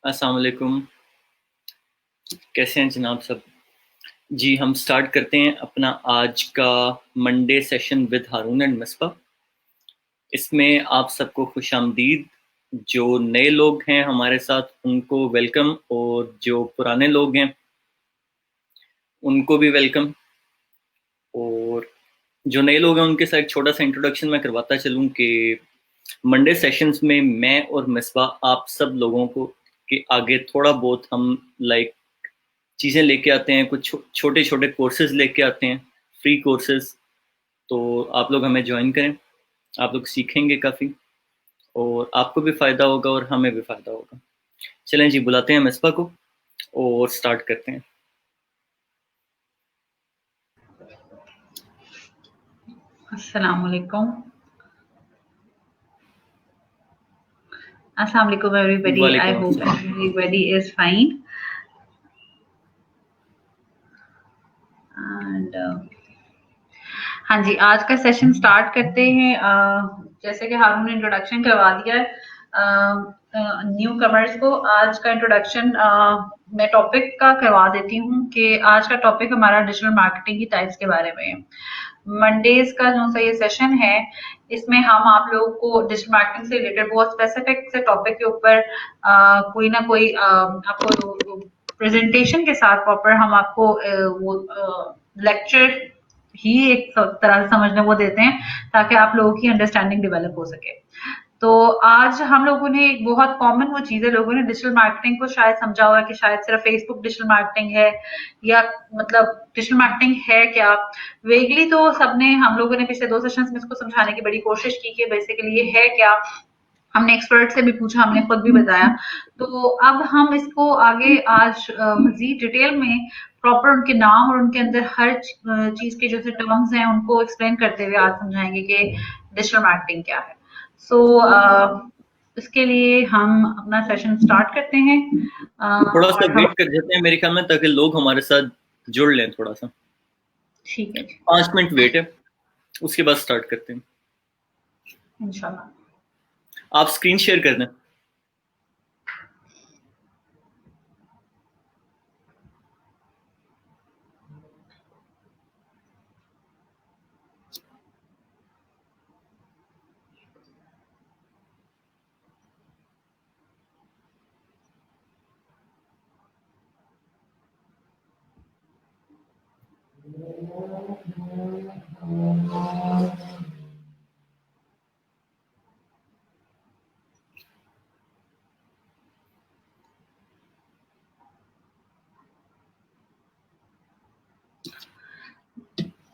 अस्सलाम वालेकुम। कैसे हैं जनाब सब? जी, हम स्टार्ट करते हैं अपना आज का Monday session with Haroon and Misbah. इसमें आप सबको खुशामदीद। जो नए लोग हैं हमारे साथ उनको वेलकम, और जो पुराने लोग हैं उनको भी वेलकम। और जो नए लोग हैं उनके साथ एक छोटा सा इंट्रोडक्शन मैं करवाता चलूँ कि मंडे सेशंस में मैं और मिसबा आप सब लोगों को के आगे थोड़ा बहुत हम लाइक चीज़ें लेके आते हैं, कुछ छोटे छोटे कोर्सेज लेके आते हैं, फ्री कोर्सेज। तो आप लोग हमें ज्वाइन करें, आप लोग सीखेंगे काफ़ी, और आपको भी फ़ायदा होगा और हमें भी फ़ायदा होगा। चलें जी, बुलाते हैं मिसबा को और स्टार्ट करते हैं। Assalamualaikum. Assalamualaikum everybody. I वालेकुम hope अस्सलाम। everybody is fine. And हाँ जी, आज का सेशन स्टार्ट करते हैं। जैसे कि हारून ने इंट्रोडक्शन करवा दिया है न्यू कमर्स को। आज का इंट्रोडक्शन मैं टॉपिक का करवा देती हूँ कि आज का टॉपिक हमारा डिजिटल मार्केटिंग की टाइप्स के बारे में है। मंडेज का जो सा ये सेशन है, इसमें हम आप लोगों को डिजिटल मार्केटिंग से रिलेटेड बहुत स्पेसिफिक से टॉपिक के ऊपर कोई ना कोई आपको प्रेजेंटेशन के साथ प्रॉपर हम आपको वो लेक्चर ही एक तरह से समझने वो देते हैं, ताकि आप लोगों की अंडरस्टैंडिंग डेवलप हो सके। तो आज हम लोगों ने एक बहुत कॉमन वो चीज़ है, लोगों ने डिजिटल मार्केटिंग को शायद समझा हुआ है कि शायद सिर्फ फेसबुक डिजिटल मार्केटिंग है, या मतलब डिजिटल मार्केटिंग है क्या। वेगली तो सबने, हम लोगों ने पिछले 2 सेशंस में इसको समझाने की बड़ी कोशिश की कि बेसिकली ये है क्या। हमने एक्सपर्ट से भी पूछा, हमने खुद भी बताया। तो अब हम इसको आगे आज मजीद डिटेल में प्रॉपर उनके नाम और उनके अंदर हर चीज के जो टर्म्स हैं उनको एक्सप्लेन करते हुए आज समझाएंगे कि डिजिटल मार्केटिंग क्या है। सो इसके लिए हम अपना सेशन स्टार्ट करते हैं। थोड़ा सा और हम वेट कर देते हैं मेरे ख्याल में, ताकि लोग हमारे साथ जुड़ लें थोड़ा सा। ठीक है जी, 5 मिनट वेट है, उसके बाद स्टार्ट करते हैं। इंशाल्लाह। आप स्क्रीन शेयर कर दें।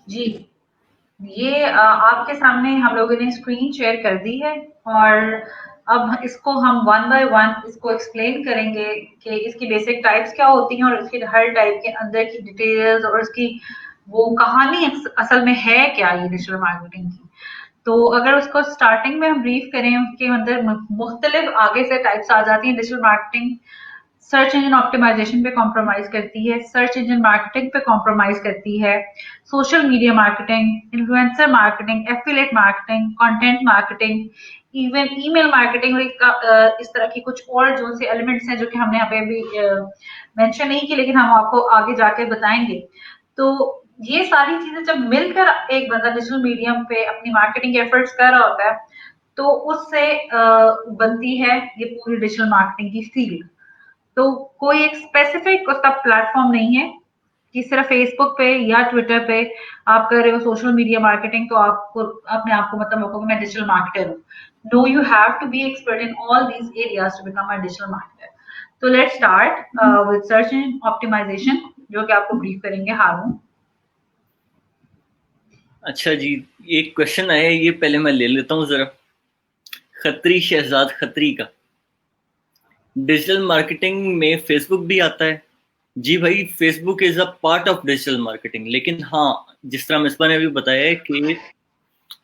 जी, ये आपके सामने हम लोगों ने स्क्रीन शेयर कर दी है, और अब इसको हम वन बाय वन इसको एक्सप्लेन करेंगे कि इसकी बेसिक टाइप्स क्या होती हैं, और इसकी हर टाइप के अंदर की डिटेल्स और उसकी वो कहानी असल में है क्या ये डिजिटल मार्केटिंग की। तो अगर उसको स्टार्टिंग में हम ब्रीफ करें, उसके अंदर मुख्तलिफ आगे से टाइप्स आ जाती हैं। Digital marketing search engine optimisation पे कॉम्प्रोमाइज करती है, सर्च इंजन मार्केटिंग पे कॉम्प्रोमाइज करती है, social media marketing, influencer marketing, affiliate marketing, content marketing, even email marketing, और इस तरह की कुछ और जो से एलिमेंट्स हैं जो कि हमने यहाँ पे अभी मेंशन नहीं की, लेकिन हम आपको आगे जाके बताएंगे। तो ये सारी चीजें जब मिलकर एक बंदा डिजिटल मीडियम पे अपनी मार्केटिंग एफर्ट्स कर रहा होता है, तो उससे बनती है ये पूरी डिजिटल मार्केटिंग की फील्ड। तो कोई एक स्पेसिफिक उसका प्लेटफॉर्म नहीं है कि सिर्फ फेसबुक पे या ट्विटर पे आप कर रहे हो सोशल मीडिया मार्केटिंग, तो आपको अपने आप को मतलब होगा कि मैं डिजिटल मार्केटर हूँ। No, you have to be expert in all these areas to become a digital marketer. तो let's start with search engine optimisation, जो कि आपको ब्रीफ करेंगे हारून। अच्छा जी, एक क्वेश्चन आया है, ये पहले मैं ले लेता हूँ ज़रा। खत्री शहजाद खत्री का, डिजिटल मार्केटिंग में फेसबुक भी आता है। जी भाई, Facebook is a part of digital marketing, लेकिन हाँ, जिस तरह मिसबा ने अभी बताया है कि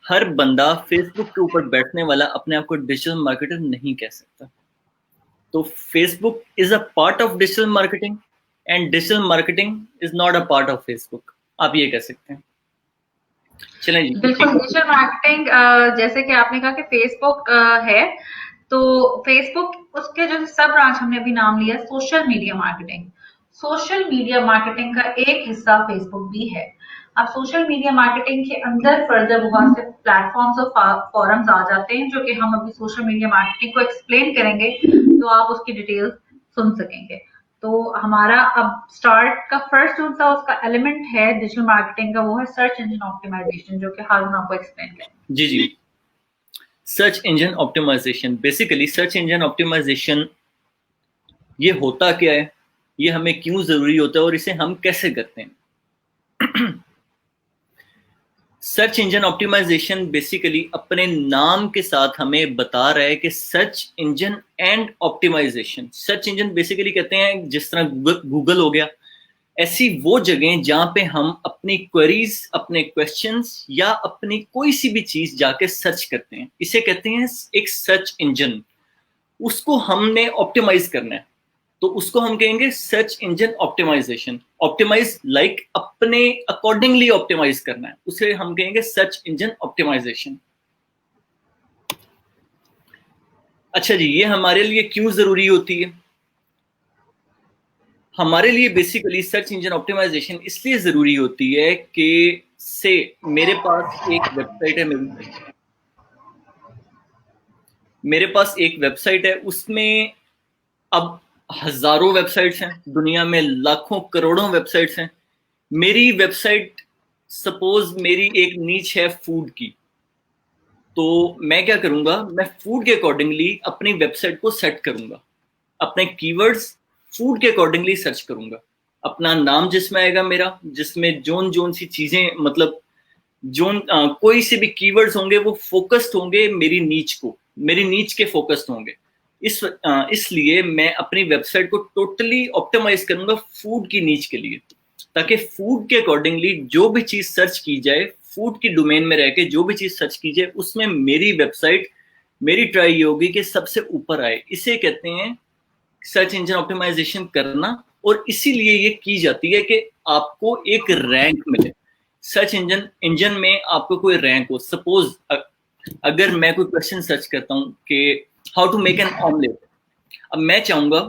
हर बंदा फेसबुक के ऊपर बैठने वाला अपने आप को डिजिटल मार्केटर नहीं कह सकता। तो Facebook is a part of digital marketing, and digital marketing is not a part of Facebook. आप ये कह सकते हैं। चलें जी, बिल्कुल, ठीक है। डिजिटल मार्केटिंग जैसे कि आपने कहा कि फेसबुक है, तो फेसबुक, उसके जो सब ब्रांच हमने अभी नाम लिया, social media marketing. Social media marketing का एक हिस्सा फेसबुक भी है। अब सोशल मीडिया मार्केटिंग के अंदर फर्दर बहुत से प्लेटफॉर्म्स और फॉरम्स आ जाते हैं, जो कि हम अभी सोशल मीडिया मार्केटिंग को एक्सप्लेन करेंगे, तो आप उसकी डिटेल्स सुन सकेंगे। तो हमारा अब स्टार्ट का फर्स्ट जो सा उसका एलिमेंट है डिजिटल मार्केटिंग का, वो है सर्च इंजन ऑप्टिमाइजेशन, जो कि हारून आपको एक्सप्लेन करेंगे। जी जी, search engine optimisation, basically search engine optimisation ये होता क्या है, ये हमें क्यों जरूरी होता है और इसे हम कैसे करते हैं। सर्च इंजन ऑप्टिमाइजेशन बेसिकली अपने नाम के साथ हमें बता रहा है कि search engine and optimisation. Search engine basically कहते हैं जिस तरह गूगल हो गया, ऐसी वो जगह जहां पे हम अपनी क्वेरीज, अपने क्वेश्चंस या अपनी कोई सी भी चीज जाके सर्च करते हैं, इसे कहते हैं एक सर्च इंजन। उसको हमने ऑप्टिमाइज करना है, तो उसको हम कहेंगे search engine optimisation. Optimise like अपने अकॉर्डिंगली ऑप्टिमाइज करना है, उसे हम कहेंगे सर्च इंजन ऑप्टिमाइजेशन। अच्छा जी, ये हमारे लिए क्यों जरूरी होती है? हमारे लिए बेसिकली सर्च इंजन ऑप्टिमाइजेशन इसलिए जरूरी होती है कि से मेरे पास एक वेबसाइट है, मेरे पास एक वेबसाइट है, उसमें अब हजारों वेबसाइट्स हैं, दुनिया में लाखों करोड़ों वेबसाइट्स हैं। मेरी वेबसाइट, सपोज मेरी एक नीच है फूड की, तो मैं क्या करूंगा, मैं फूड के अकॉर्डिंगली अपनी वेबसाइट को सेट करूंगा, अपने कीवर्ड्स फूड के अकॉर्डिंगली सर्च करूंगा, अपना नाम जिसमें आएगा मेरा, जिसमें जोन जोन सी चीजें, मतलब जोन कोई से भी कीवर्ड्स होंगे वो फोकस्ड होंगे मेरी नीच को, मेरी नीच के फोकस्ड होंगे। इसलिए मैं अपनी वेबसाइट को टोटली ऑप्टिमाइज करूंगा फूड की नीच के लिए, ताकि फूड के अकॉर्डिंगली जो भी चीज सर्च की जाए, फूड की डोमेन में रह के जो भी चीज सर्च की जाए, उसमें मेरी वेबसाइट, मेरी ट्राई ये होगी कि सबसे ऊपर आए। इसे कहते हैं सर्च इंजन ऑप्टिमाइजेशन करना। और इसीलिए ये की जाती है कि आपको एक रैंक मिले। सर्च इंजन इंजन में आपको कोई रैंक हो। सपोज अगर मैं कोई क्वेश्चन सर्च करता हूँ कि how to make an omelette, अब मैं चाहूंगा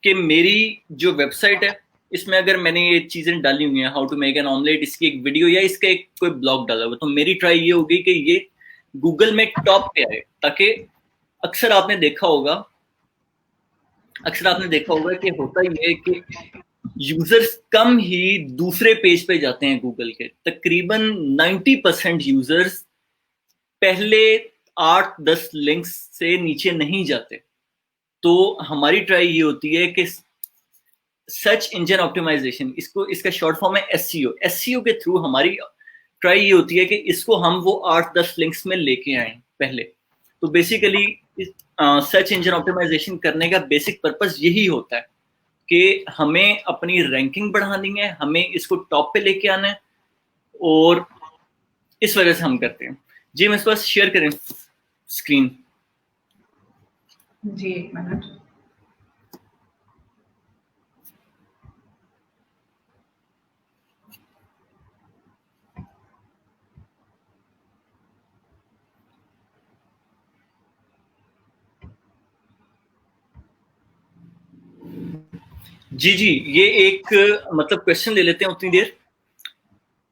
कि मेरी जो वेबसाइट है, इसमें अगर मैंने ये चीजें डाली हुई हैं, how to make an omelette, इसकी एक वीडियो या इसका एक कोई ब्लॉग डाला हुआ, तो मेरी ट्राई ये होगी कि ये गूगल में टॉप पे आए, ताकि अक्सर आपने देखा होगा, अक्सर आपने देखा होगा कि होता ही है कि यूजर्स कम ही दूसरे पेज पे जाते हैं गूगल के। तकरीबन 90% यूजर्स पहले 8-10 लिंक्स से नीचे नहीं जाते। तो हमारी ट्राई ये होती है कि सर्च इंजन ऑप्टिमाइजेशन, इसको इसका शॉर्ट फॉर्म है एसईओ। एसईओ के थ्रू हमारी ट्राई ये होती है कि इसको हम वो 8-10 लिंक्स में लेके आए पहले। तो बेसिकली सर्च इंजन ऑप्टिमाइजेशन करने का बेसिक पर्पस यही होता है कि हमें अपनी रैंकिंग बढ़ानी है, हमें इसको टॉप पे लेके आना है, और इस वजह से हम करते हैं। जी, मैं इस पर शेयर करें स्क्रीन। जी, एक मिनट। जी जी, ये एक मतलब क्वेश्चन ले लेते हैं उतनी देर।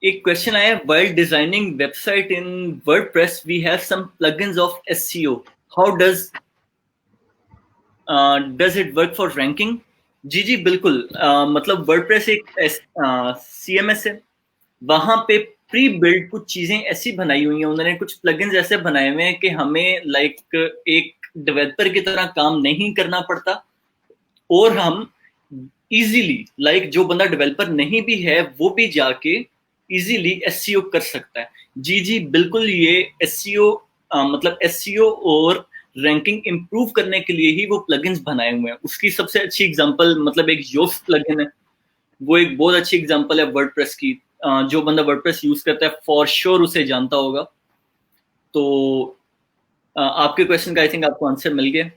एक क्वेश्चन आया, while designing website in WordPress we have some plugins of SEO, how does it work for ranking? जी जी बिल्कुल, मतलब वर्डप्रेस एक सीएमएस है, वहां पे प्री बिल्ड कुछ चीजें ऐसी बनाई हुई हैं, उन्होंने कुछ प्लगइन्स ऐसे बनाए हुए हैं कि हमें लाइक एक डेवलपर की तरह काम नहीं करना पड़ता, और हम इजीली, लाइक जो बंदा डेवलपर नहीं भी है वो भी जाके इजीली एसईओ कर सकता है। जी जी बिल्कुल, ये एसईओ मतलब एसईओ और रैंकिंग इंप्रूव करने के लिए ही वो प्लगइन्स बनाए हुए हैं। उसकी सबसे अच्छी एग्जांपल मतलब एक योस्ट प्लगइन है, वो एक बहुत अच्छी एग्जांपल है वर्डप्रेस की। जो बंदा वर्डप्रेस यूज करता है फॉर श्योर उसे जानता होगा। तो आपके क्वेश्चन का आई थिंक आपको आंसर मिल गया।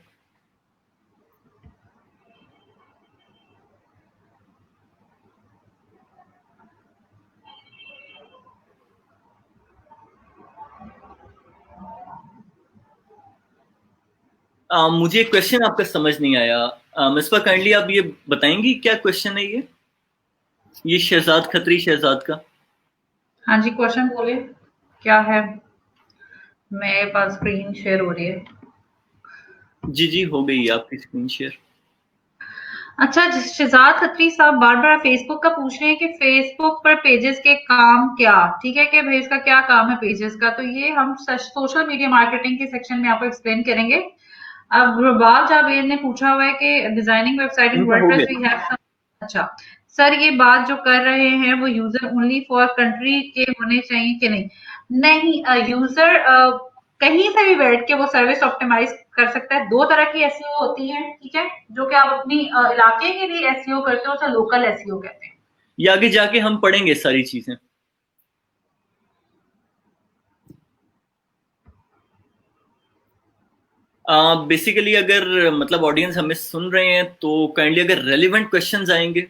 मुझे क्वेश्चन आपका समझ नहीं आया। मिसबा काइंडली आप ये बताएंगी क्या क्वेश्चन है ये शहजाद खत्री शहजाद का। हाँ जी, क्वेश्चन बोले क्या है? मेरे पास स्क्रीन शेयर हो रही है। जी जी, हो गई आपकी स्क्रीन शेयर। अच्छा, शहजाद खत्री साहब बार-बार फेसबुक का पूछ रहे हैं कि फेसबुक पर पेजेस के काम क्या? ठीक है कि भाई इसका क्या काम है पेजेस का? तो ये हम सोशल मीडिया मार्केटिंग के सेक्शन में आपको एक्सप्लेन करेंगे। अब रुबाब जावेद ने पूछा हुआ है कि डिजाइनिंग वेबसाइट इन इनका हो वर्डप्रेस वी गया। Have some. अच्छा सर, ये बात जो कर रहे हैं वो यूजर ओनली फॉर कंट्री के होने चाहिए कि नहीं? नहीं, यूजर कहीं से भी बैठ के वो सर्विस ऑप्टिमाइज कर सकता है। दो तरह की एसईओ होती है, ठीक है, जो कि आप अपनी इलाके के लिए एसईओ करते हो, उसे लोकल एसईओ कहते हैं। ये आगे जाके हम पढ़ेंगे सारी चीजें। बेसिकली अगर मतलब ऑडियंस हमें सुन रहे हैं तो काइंडली अगर रेलिवेंट क्वेश्चंस आएंगे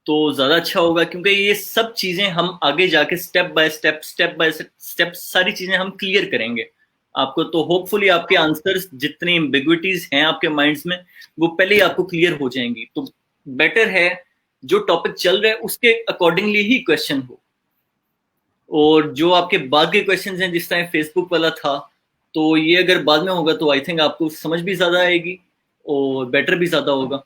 तो ज्यादा अच्छा होगा, क्योंकि ये सब चीजें हम आगे जाके स्टेप बाय स्टेप सारी चीजें हम क्लियर करेंगे आपको। तो होपफुली आपके आंसर्स जितनी एम्बिग्विटीज हैं आपके माइंड्स में वो पहले ही आपको क्लियर हो जाएंगी। तो बेटर है जो टॉपिक चल रहा है उसके अकॉर्डिंगली ही क्वेश्चन हो, और जो आपके बाद के क्वेश्चंस हैं जिस तरह फेसबुक वाला था, तो ये अगर बाद में होगा तो आई थिंक आपको समझ भी ज्यादा आएगी और बेटर भी ज्यादा होगा।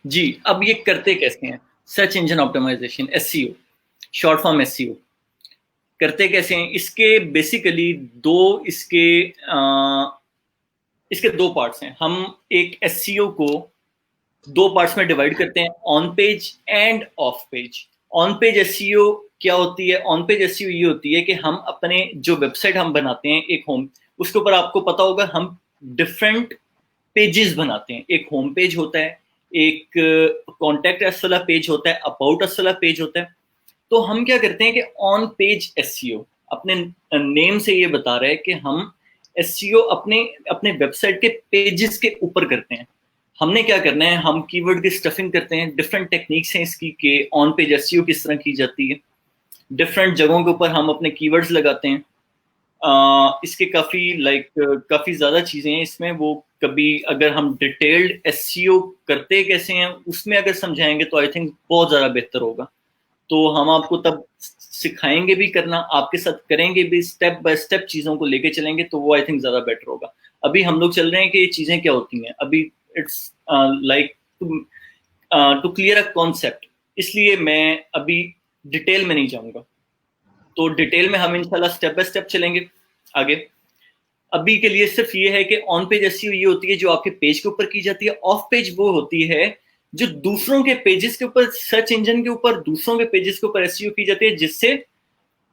जी, अब ये करते कैसे हैं? Search engine optimisation, SEO, short form SEO करते कैसे हैं? इसके बेसिकली दो इसके इसके दो पार्ट्स हैं। हम एक एसईओ को दो पार्ट्स में डिवाइड करते हैं, on page end of page. On page SEO क्या होती है? ऑन पेज एसईओ ये होती है कि हम अपने जो वेबसाइट हम बनाते हैं एक होम, उसके ऊपर आपको पता होगा हम डिफरेंट पेजेस बनाते हैं। एक होम पेज होता है, एक कॉन्टैक्ट अस वाला पेज होता है, अबाउट अस वाला पेज होता है। तो हम क्या करते हैं कि ऑन पेज एसईओ अपने नेम से ये बता रहा है कि हम एसईओ अपने अपने वेबसाइट के पेजेस के ऊपर करते हैं। हमने क्या करना है, हम कीवर्ड की स्टफिंग करते हैं। डिफरेंट टेक्निक्स हैं इसकी कि ऑन पेज एसईओ किस तरह की जाती है। डिफरेंट जगहों के ऊपर हम अपने कीवर्ड्स लगाते हैं। इसके काफी ज्यादा चीजें हैं इसमें। वो कभी अगर हम डिटेल्ड एसईओ करते कैसे हैं उसमें अगर समझाएंगे तो आई थिंक बहुत ज्यादा बेहतर होगा। तो हम आपको तब सिखाएंगे भी करना, आपके साथ करेंगे भी, स्टेप बाय स्टेप चीजों को लेके चलेंगे, तो वो आई थिंक ज्यादा बेटर होगा। अभी हम लोग चल रहे हैं कि ये चीजें क्या होती हैं। अभी it's like to clear a concept, इसलिए मैं अभी डिटेल में नहीं जाऊंगा। तो डिटेल में हम इंशाल्लाह स्टेप बाय स्टेप चलेंगे आगे। अभी के लिए सिर्फ ये है कि ऑन पेज एसईओ ये होती है जो आपके पेज के ऊपर की जाती है। ऑफ पेज वो होती है जो दूसरों के पेजेस के ऊपर, सर्च इंजन के ऊपर, दूसरों के पेजेस के ऊपर एसईओ की जाती है, जिससे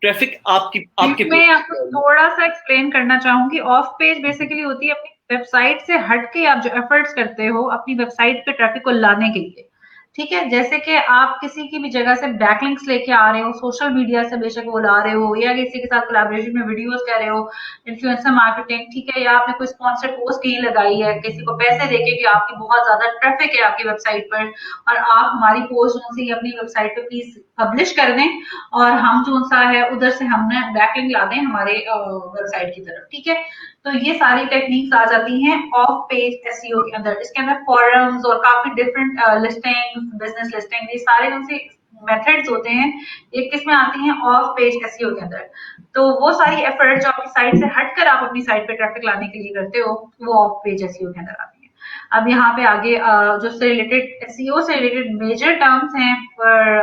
ट्रैफिक आपकी आपके मैं पेज आपको थोड़ा सा एक्सप्लेन करना चाहूंगी। ऑफ पेज बेसिकली होती है अपनी वेबसाइट से हट के आप जो एफर्ट्स करते हो अपनी वेबसाइट पे ट्रैफिक को लाने के लिए, ठीक है। जैसे कि आप किसी की भी जगह से बैकलिंक्स लेके आ रहे हो, सोशल मीडिया से बेशक वो ला रहे हो, या किसी के साथ कोलैबोरेशन में वीडियोस कर रहे हो, इन्फ्लुएंसर मार्केटिंग, ठीक है, या आपने कोई स्पॉन्सर्ड पोस्ट कहीं लगाई है किसी को पैसे देके कि आपकी बहुत ज्यादा ट्रैफिक है आपकी वेबसाइट पर, और आप हमारी पोस्ट उनसे अपनी वेबसाइट पे प्लीज पब्लिश कर दें, और हम जो सा है उधर से हमने बैकलिंक ला दें हमारे वेबसाइट की तरफ, ठीक है। तो ये सारी टेक्निक्स आ जाती हैं ऑफ पेज एसईओ के अंदर। इसके अंदर फॉरम्स और काफी डिफरेंट लिस्टिंग, बिजनेस लिस्टिंग, ये सारे उनसे मेथड्स होते हैं, ये किस में आती हैं? ऑफ पेज एसईओ के अंदर। तो वो सारी एफर्ट जो आपकी साइट से हटकर आप अपनी साइट पे ट्रैफिक लाने के लिए करते हो, वो ऑफ पेज एसईओ के अंदर आती है। अब यहाँ पे आगे जो से रिलेटेड एसईओ से रिलेटेड मेजर टर्म्स हैं पर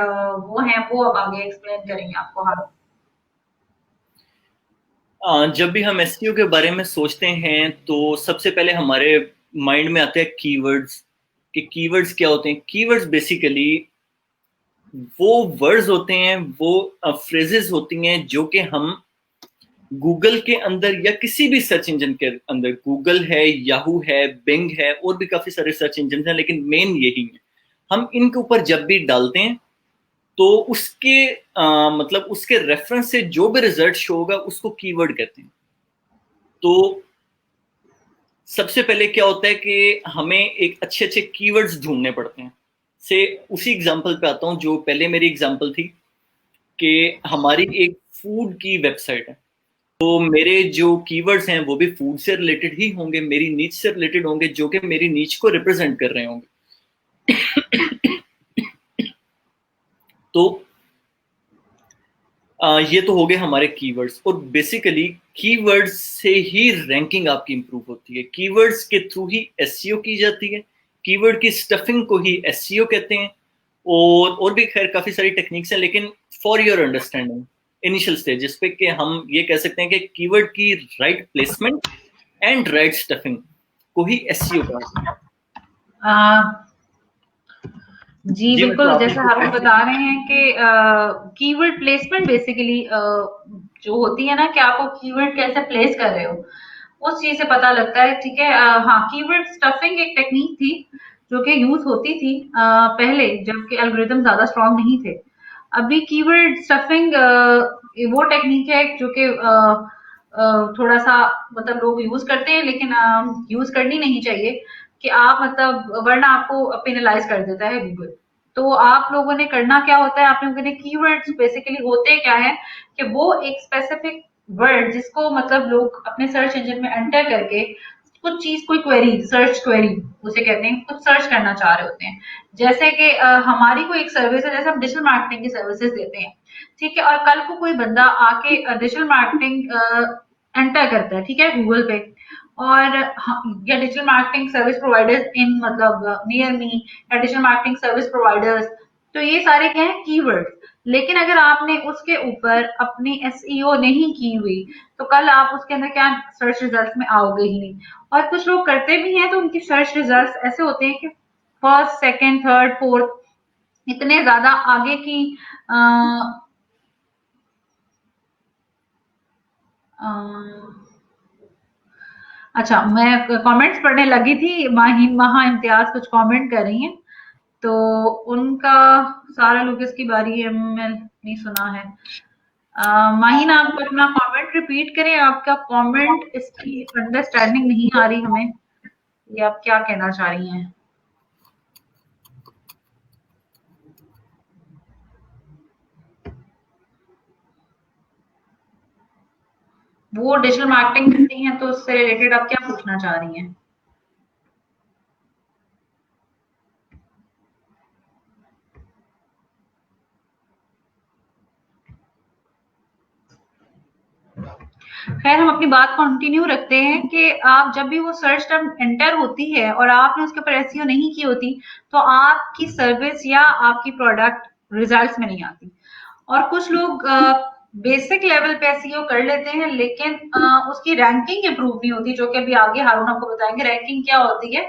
वो अब आगे एक्सप्लेन करेंगे आपको। हाँ, जब भी हम एसईओ के बारे में सोचते हैं तो सबसे पहले हमारे माइंड में आते हैं कीवर्ड्स। कि कीवर्ड्स क्या होते हैं? कीवर्ड्स बेसिकली वो वर्ड्स होते हैं, वो फ्रेजेस होती हैं जो कि हम गूगल के अंदर या किसी भी सर्च इंजन के अंदर, गूगल है, याहू है, बिंग है, और भी काफी सारे सर्च इंजन हैं, लेकिन मेन यही है। हम इनके ऊपर जब भी डालते हैं तो उसके मतलब उसके रेफरेंस से जो भी रिजल्ट शो होगा उसको कीवर्ड कहते हैं। तो सबसे पहले क्या होता है कि हमें एक अच्छे अच्छे कीवर्ड्स ढूंढने पड़ते हैं। से उसी एग्जांपल पे आता हूं जो पहले मेरी एग्जांपल थी, कि हमारी एक फूड की वेबसाइट है। तो मेरे जो कीवर्ड्स हैं वो भी फूड से रिलेटेड ही होंगे, मेरी नीच से रिलेटेड होंगे, जो कि मेरी नीच को रिप्रेजेंट कर रहे होंगे। तो ये तो हो गए हमारे कीवर्ड्स, और बेसिकली कीवर्ड्स से ही रैंकिंग आपकी इंप्रूव होती है, कीवर्ड्स के थ्रू ही एसईओ की जाती है, कीवर्ड की स्टफिंग को ही एसईओ कहते हैं, और भी खैर काफी सारी टेक्निक्स हैं, लेकिन for your understanding initial stages पे कि हम ये कह सकते हैं कि कीवर्ड की right placement and right stuffing को ही एसईओ कहा। जी बिल्कुल, जैसा हारून बता रहे हैं कि कीवर्ड प्लेसमेंट बेसिकली जो होती है ना कि आप वो कीवर्ड कैसे प्लेस कर रहे हो उस चीज से पता लगता है, ठीक है। हाँ, कीवर्ड स्टफिंग एक टेक्निक थी जो कि यूज होती थी पहले, जबकि एल्गोरिदम ज्यादा स्ट्रांग नहीं थे। अभी कीवर्ड स्टफिंग वो टेक्निक है जो कि थोड़ा सा मतलब लोग यूज करते हैं, लेकिन यूज करनी नहीं चाहिए कि आप मतलब वरना आपको पेनलाइज कर देता है गूगल। तो आप लोगों ने करना क्या होता है, आप लोगों ने कीवर्ड्स बेसिकली होते क्या है कि वो एक स्पेसिफिक वर्ड जिसको मतलब लोग अपने सर्च इंजन में एंटर करके कुछ चीज, कोई क्वेरी, सर्च क्वेरी उसे कहते हैं, कुछ सर्च करना चाह रहे होते हैं। जैसे कि हमारी कोई एक सर्विस है, जैसे हम डिजिटल मार्केटिंग की सर्विसेज देते हैं, ठीक है, और कल को कोई बंदा आके डिजिटल मार्केटिंग एंटर करता है, ठीक है, गूगल पे, और या digital marketing service providers in मतलब नियर मी, या डिजिटल मार्केटिंग सर्विस प्रोवाइडर्स, तो ये सारे क्या है, कीवर्ड। लेकिन अगर आपने उसके ऊपर अपनी एसईओ नहीं की हुई तो कल आप उसके अंदर क्या सर्च रिजल्ट में आओगे ही नहीं। और कुछ लोग करते भी हैं तो उनकी सर्च रिजल्ट ऐसे होते हैं कि फर्स्ट, सेकंड, थर्ड, फोर्थ, इतने ज्यादा आगे की आ, आ, अच्छा, मैं कमेंट्स पढ़ने लगी थी, माहिन वहां इम्तियाज कुछ कमेंट कर रही हैं, तो उनका सारा लुकिस की बारी है, मैं नहीं सुना है। माहिन, आप अपना कमेंट रिपीट करें, आपका कमेंट, इसकी अंडरस्टैंडिंग नहीं आ रही हमें, ये आप क्या कहना चाह रही हैं। वो डिजिटल मार्केटिंग करती हैं तो उससे रिलेटेड आप क्या पूछना चाह रही हैं। खैर, हम अपनी बात कंटिन्यू रखते हैं कि आप जब भी वो सर्च टर्म एंटर होती है और आपने उसके ऊपर एसईओ नहीं की होती तो आपकी सर्विस या आपकी प्रोडक्ट रिजल्ट्स में नहीं आती। और कुछ लोग बेसिक लेवल पे एसईओ कर लेते हैं, लेकिन उसकी रैंकिंग इंप्रूव नहीं होती, जो कि अभी आगे हारून आपको बताएंगे रैंकिंग क्या होती है।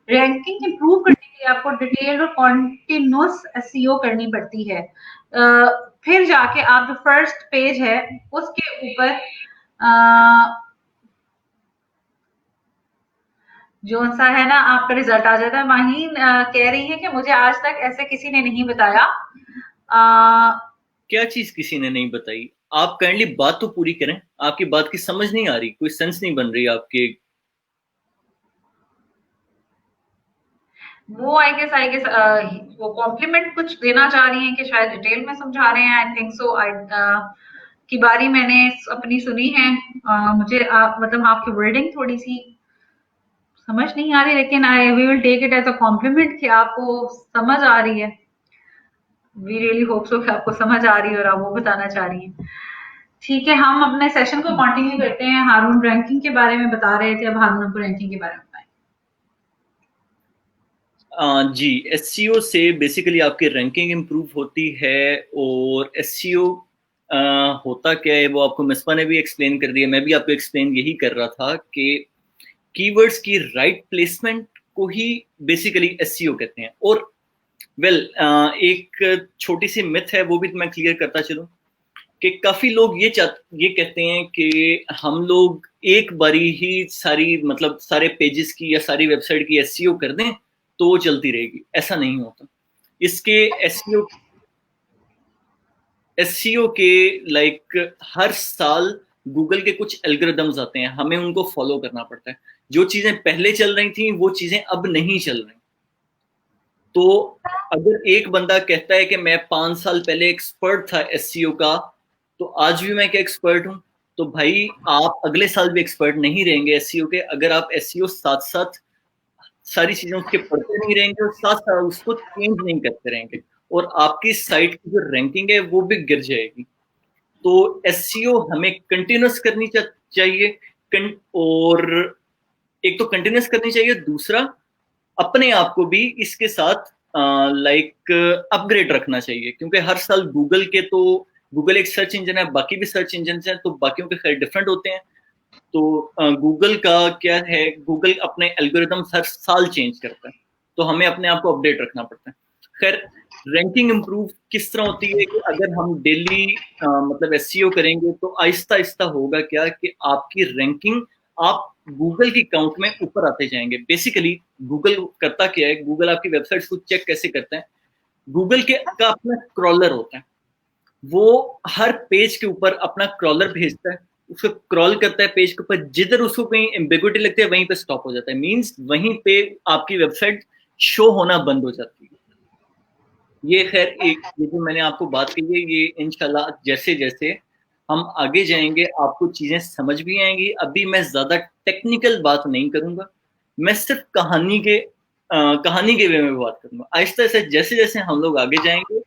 रैंकिंग इंप्रूव करने के लिए आपको डिटेल और कॉन्टिन्यूस एसईओ करनी पड़ती है। फिर जाके आप जो फर्स्ट पेज है उसके ऊपर जो सा है ना आपका रिजल्ट आ जाता है। माहीन कह रही है कि मुझे आज तक ऐसे किसी ने नहीं बताया। क्या चीज किसी ने नहीं बताई? आप काइंडली बात तो पूरी करें, आपकी बात की समझ नहीं आ रही, कोई सेंस नहीं बन रही आपके। वो आई गेस वो कॉम्प्लीमेंट कुछ देना चाह रही हैं कि शायद डिटेल में समझा रहे हैं, आई थिंक सो। आई की बारी मैंने अपनी सुनी है। मुझे मतलब आपकी वर्डिंग थोड़ी सी समझ नहीं आ रही, लेकिन I we will take it as a compliment कि आपको समझ आ रही है। वी रियली होप सो कि आपको समझ आ रही है और आप वो बताना चाह रही हैं। ठीक है, हम अपने सेशन को कंटिन्यू करते हैं। हारून रैंकिंग के बारे में बता रहे थे, अब हारून आपको रैंकिंग के बारे में बताएं। जी, एसईओ से बेसिकली आपकी रैंकिंग इंप्रूव होती है। और एसईओ होता क्या है वो आपको मिसबा ने भी एक्सप्लेन कर दिया, मैं भी आपको एक्सप्लेन यही कर रहा था कि कीवर्ड्स की राइट प्लेसमेंट को ही बेसिकली एसईओ कहते हैं। और वेल एक छोटी सी मिथ है, वो भी मैं क्लियर करता चलूं कि काफी लोग ये कहते हैं कि हम लोग एक बारी ही सारी मतलब सारे पेजेस की या सारी वेबसाइट की एसईओ कर दें तो वो चलती रहेगी। ऐसा नहीं होता। इसके एसईओ के लाइक हर साल गूगल के कुछ एल्गोरिदम्स आते हैं, हमें उनको फॉलो करना पड़ता है। जो चीजें पहले चल रही थी वो चीजें अब नहीं चल रही। तो अगर एक बंदा कहता है कि मैं 5 साल पहले एक्सपर्ट था एसईओ का, तो आज भी मैं क्या एक्सपर्ट हूं? तो भाई आप अगले साल भी एक्सपर्ट नहीं रहेंगे एसईओ के, अगर आप एसईओ साथ साथ सारी चीजें उसके पढ़ते नहीं रहेंगे और साथ साथ उसको चेंज नहीं करते रहेंगे, और आपकी साइट की जो रैंकिंग है वो भी गिर जाएगी। तो एसईओ हमें कंटिन्यूस करनी चाहिए, और एक तो कंटिन्यूस करनी चाहिए, दूसरा अपने आप को भी इसके साथ लाइक अपग्रेड रखना चाहिए, क्योंकि हर साल गूगल एक सर्च इंजन है, बाकी भी सर्च इंजन हैं, तो बाकियों के खैर डिफरेंट होते हैं। तो गूगल का क्या है, गूगल अपने एल्गोरिदम हर साल चेंज करता है, तो हमें अपने आप को अपडेट रखना पड़ता है। खैर, रैंकिंग इंप्रूव किस तरह होती है कि अगर हम डेली मतलब एसईओ करेंगे तो आहिस्ता आहिस्ता होगा क्या कि आपकी रैंकिंग, आप गूगल की काउंट में ऊपर आते जाएंगे। बेसिकली गूगल करता क्या है, गूगल आपकी वेबसाइट को चेक कैसे करता है, गूगल के का अपना क्रॉलर होता है, वो हर पेज के ऊपर अपना क्रॉलर भेजता है, उसको क्रॉल करता है पेज के ऊपर, जिधर उसको कहीं एम्बिग्युइटी लगती है वहीं पे स्टॉप हो जाता है, मींस वहीं पे आपकी वेबसाइट शो होना बंद हो जाती है। ये खैर एक, ये जो मैंने आपको बात की है, ये इंशाल्लाह जैसे जैसे हम आगे जाएंगे आपको चीजें समझ भी आएंगी। अभी मैं ज्यादा टेक्निकल बात नहीं करूंगा, मैं सिर्फ कहानी के वे में बात करूंगा। आहिस्ता आहिस्ता जैसे जैसे हम लोग आगे जाएंगे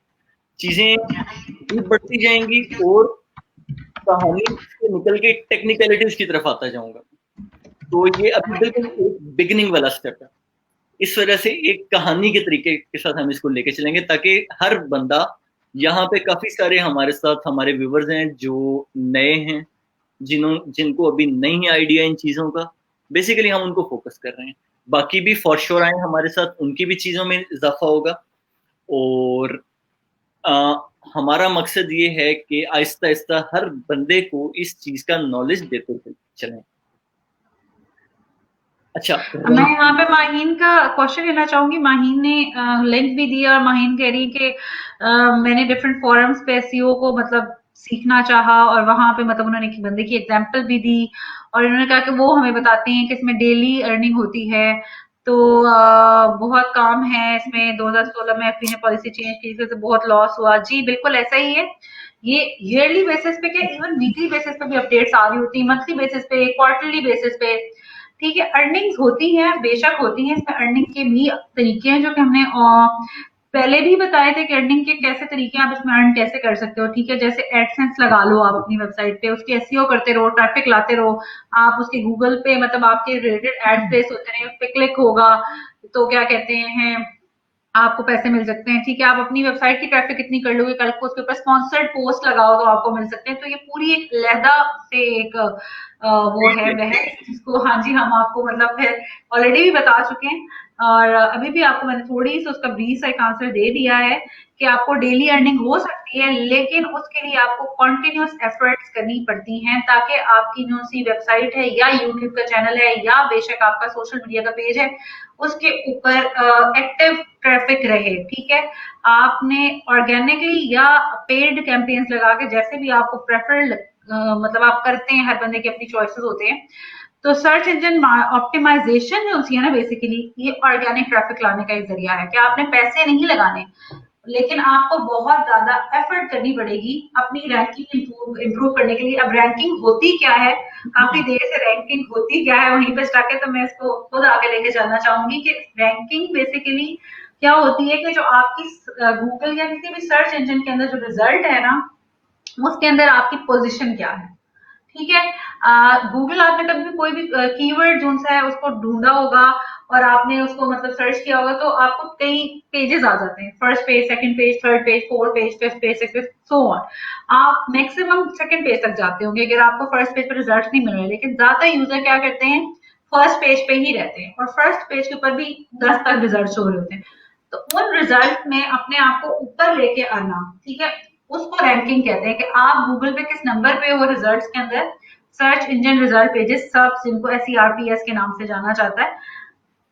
चीजें भी बढ़ती जाएंगी, और कहानी से निकल के टेक्निकलिटीज की तरफ आता जाऊंगा। तो ये अभी बिल्कुल एक बिगिनिंग वाला स्टेप है, इस वजह से एक कहानी के तरीके के साथ हम इसको लेके चलेंगे, ताकि हर बंदा, यहाँ पे काफी सारे हमारे साथ हमारे व्यूवर्स हैं जो नए हैं, जिनको अभी नहीं है आइडिया इन चीजों का, बेसिकली हम उनको फोकस कर रहे हैं। बाकी भी फॉर श्योर आए हमारे साथ, उनकी भी चीजों में इजाफा होगा, और आ, हमारा मकसद ये है कि आहिस्ता आहिस्ता हर बंदे को इस चीज का नॉलेज देते चलें। अच्छा, मैं यहाँ पे माहीन का क्वेश्चन लेना चाहूंगी। माहीन ने लिंक भी दिया और माहीन कह रही कि मैंने डिफरेंट फोरम्स पे एसईओ को मतलब सीखना चाहा, और वहां पे मतलब उन्होंने एक बंदे की एग्जांपल भी दी, और उन्होंने कहा कि वो हमें बताते हैं कि इसमें डेली अर्निंग होती है। तो बहुत काम है इसमें। 2016 में एफबी ने पॉलिसी चेंज की, इससे बहुत लॉस हुआ। जी बिल्कुल ऐसा ही है। ये ईयरली बेसिस पे क्या, इवन वीकली बेसिस पे भी अपडेट्स आ रही होती है, मंथली बेसिस पे, क्वार्टरली बेसिस पे। ठीक है, अर्निंग्स होती है, बेशक होती है। इसमें अर्निंग के भी तरीके हैं जो कि हमने पहले भी बताए थे कि अर्निंग के कैसे तरीके आप इसमें अर्न कैसे कर सकते हो। ठीक है, जैसे एडसेंस लगा लो आप अपनी वेबसाइट पे, उसकी एसईओ करते रहो, ट्रैफिक लाते रहो। आप उसके गूगल पे मतलब आपके रिलेटेड एड प्लेस होते रहे, उस पर क्लिक होगा तो क्या कहते हैं आपको पैसे मिल सकते हैं। ठीक है, आप अपनी वेबसाइट की ट्रैफिक कितनी कर लोगे, कल को उसके ऊपर स्पॉन्सर्ड पोस्ट लगाओ तो आपको मिल सकते हैं। तो ये पूरी एक लहदा से एक वो है बहस जिसको, हाँ जी, हम आपको मतलब फिर ऑलरेडी भी बता चुके हैं, और अभी भी आपको मैंने थोड़ी सी उसका ब्रीफ सा एक आंसर दे दिया है कि आपको डेली अर्निंग हो सकती है, लेकिन उसके लिए आपको कॉन्टिन्यूस एफर्ट्स करनी पड़ती हैं, ताकि आपकी जो सी वेबसाइट है या यूट्यूब का चैनल है या बेशक आपका सोशल मीडिया का पेज है, उसके ऊपर एक्टिव ट्रैफिक रहे। ठीक है, आपने ऑर्गेनिकली या पेड कैंपेन्स लगा के, जैसे भी आपको प्रेफर मतलब आप करते हैं, हर बंदे के अपनी चॉइसेस होते हैं। तो सर्च इंजन ऑप्टिमाइजेशन जो होती है ना, बेसिकली ये ऑर्गेनिक ट्रैफिक लाने का एक जरिया है कि आपने पैसे नहीं लगाने, लेकिन आपको बहुत ज्यादा एफर्ट करनी पड़ेगी अपनी रैंकिंग इंप्रूव करने के लिए। अब रैंकिंग होती क्या है, काफी देर से रैंकिंग होती क्या है वहीं पे स्टक है, तो मैं इसको खुद आगे लेके चलना चाहूंगी कि रैंकिंग बेसिकली क्या होती है कि जो आपकी गूगल या किसी भी सर्च इंजन के अंदर जो रिजल्ट है ना, उसके अंदर आपकी पोजीशन क्या है। ठीक है, गूगल आपने कभी भी कोई भी कीवर्ड जो सा है उसको ढूंढा होगा और आपने उसको मतलब सर्च किया होगा, तो आपको कई पेजेस आ जाते हैं, first page, second page, third page, fourth page, fifth page, six page, so on. आप मैक्सिमम सेकंड पेज तक जाते होंगे अगर आपको फर्स्ट पेज पर रिजल्ट नहीं मिल रहे, लेकिन ज्यादा यूजर क्या करते हैं, फर्स्ट पेज पे ही रहते हैं, और फर्स्ट पेज के ऊपर भी 10 तक रिजल्ट हो रहे होते हैं। तो उन रिजल्ट में अपने आप को ऊपर लेके आना, ठीक है, उसको रैंकिंग कहते हैं कि आप गूगल पे किस नंबर पे हो रिजल्ट्स के अंदर। सर्च इंजन रिजल्ट पेजेस, सब जिनको एसईआरपीएस के नाम से जाना जाता है,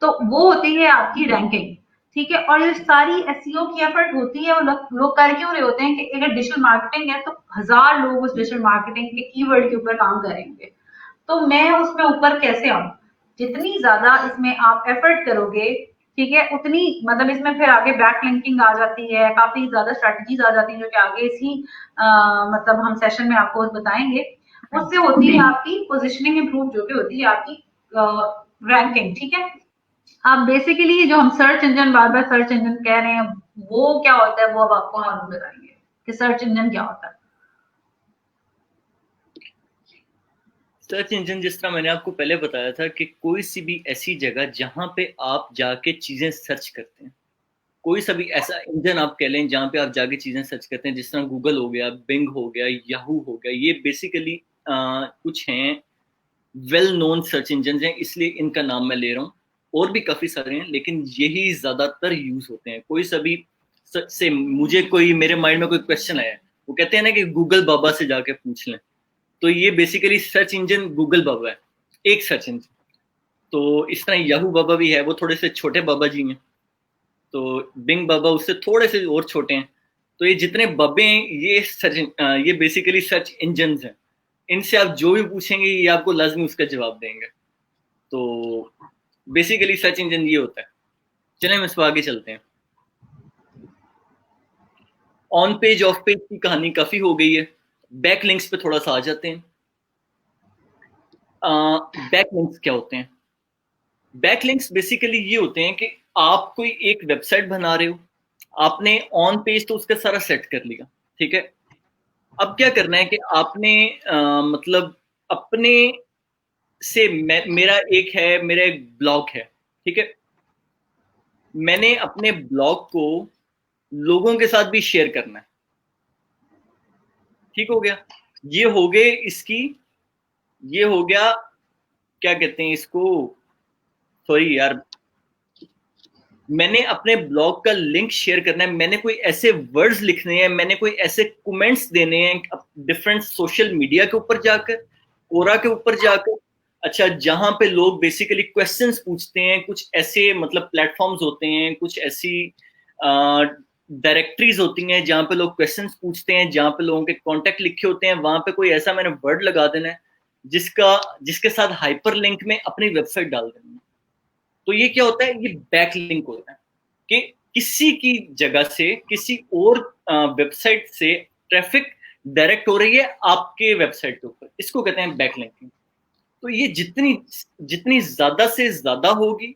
तो वो होती है आपकी रैंकिंग। ठीक है, और ये सारी एसईओ की एफर्ट होती है, और लोग कर क्यों रहे होते हैं कि अगर डिजिटल मार्केटिंग है तो हजार लोग उस डिजिटल मार्केटिंग के कीवर्ड के ऊपर काम करेंगे, तो मैं उसमें ऊपर कैसे आऊं। जितनी ज्यादा इसमें आप एफर्ट करोगे, ठीक है, उतनी मतलब इसमें फिर आगे बैक लिंकिंग आ जाती है, काफी ज्यादा स्ट्रेटजीज आ जाती है जो कि आगे इसी मतलब हम सेशन में आपको बताएंगे। उससे होती है आपकी पोजीशनिंग इंप्रूव, जो भी होती है आपकी रैंकिंग, ठीक है। अब बेसिकली जो हम सर्च इंजन बार बार सर्च इंजन कह रहे हैं, वो क्या होता है, वो अब आपको हम बताएंगे कि सर्च इंजन क्या होता है। सर्च इंजन, जिस तरह मैंने आपको पहले बताया था, कि कोई सी भी ऐसी जगह जहां पे आप जाके चीजें सर्च करते हैं, कोई सा भी ऐसा इंजन आप कह लें जहां पे आप जाके चीजें सर्च करते हैं, जिस तरह गूगल हो गया, बिंग हो गया, याहू हो गया, ये बेसिकली कुछ हैं वेल नोन सर्च इंजन हैं, इसलिए इनका नाम मैं ले रहा हूँ। और भी काफी सारे हैं, लेकिन यही ज्यादातर यूज होते हैं। कोई सा भी से मुझे कोई, मेरे माइंड में कोई क्वेश्चन आया, वो कहते हैं ना कि गूगल बाबा से जाके पूछ लें, तो ये बेसिकली सर्च इंजन गूगल बाबा है, एक सर्च इंजन। तो इस तरह याहू बाबा भी है, वो थोड़े से छोटे बाबा जी हैं। तो बिंग बाबा उससे थोड़े से और छोटे हैं। तो ये जितने बब्बे हैं, ये बेसिकली सर्च इंजन हैं। इनसे आप जो भी पूछेंगे, ये आपको लाजमी उसका जवाब देंगे। तो बेसिकली सर्च इंजन ये होता है। चलें हम इस पर आगे चलते हैं। ऑन पेज ऑफ पेज की कहानी काफी हो गई है, बैक लिंक्स पे थोड़ा सा आ जाते हैं। बैक लिंक्स क्या होते हैं? बैक लिंक्स बेसिकली ये होते हैं कि आप कोई एक वेबसाइट बना रहे हो, आपने ऑन पेज तो उसका सारा सेट कर लिया, ठीक है। अब क्या करना है कि आपने मतलब अपने से मेरा एक ब्लॉग है, ठीक है। मैंने अपने ब्लॉग को लोगों के साथ भी शेयर करना है, ठीक हो गया। ये हो गए इसकी, ये हो गया, क्या कहते हैं इसको, सॉरी यार, मैंने अपने ब्लॉग का लिंक शेयर करना है, मैंने कोई ऐसे वर्ड्स लिखने हैं, मैंने कोई ऐसे कमेंट्स देने हैं डिफरेंट सोशल मीडिया के ऊपर जाकर, कोरा के ऊपर जाकर। अच्छा, जहां पे लोग बेसिकली क्वेश्चंस पूछते हैं, कुछ ऐसे मतलब प्लेटफॉर्म्स होते हैं, कुछ ऐसी डायरेक्टरीज होती हैं जहां पे लोग क्वेश्चंस पूछते हैं, जहां पे लोगों के कॉन्टेक्ट लिखे होते हैं, वहां पे कोई ऐसा मैंने वर्ड लगा देना है जिसका जिसके साथ हाइपर लिंक में अपनी वेबसाइट डाल देनी है। तो ये क्या होता है, ये बैक लिंक होता है कि किसी की जगह से किसी और वेबसाइट से ट्रैफिक डायरेक्ट हो रही है आपके वेबसाइट के ऊपर, इसको कहते हैं बैक लिंकिंग। तो ये जितनी जितनी ज्यादा से ज्यादा होगी,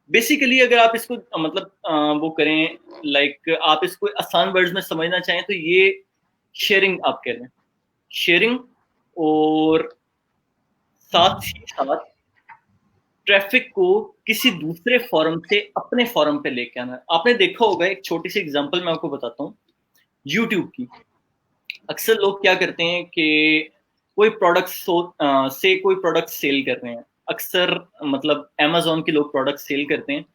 बेसिकली अगर आप इसको मतलब वो करें, लाइक आप इसको आसान वर्ड्स में समझना चाहें, तो ये शेयरिंग आप कह रहे हैं, शेयरिंग। और साथ ही साथ ट्रैफिक को किसी दूसरे फॉरम से अपने फॉरम पे लेके आना। आपने देखा होगा, एक छोटी सी एग्जांपल मैं आपको बताता हूँ यूट्यूब की। अक्सर लोग क्या करते हैं कि कोई प्रोडक्ट से कोई प्रोडक्ट सेल कर रहे हैं, अक्सर मतलब अमेजोन के लोग प्रोडक्ट सेल करते हैं,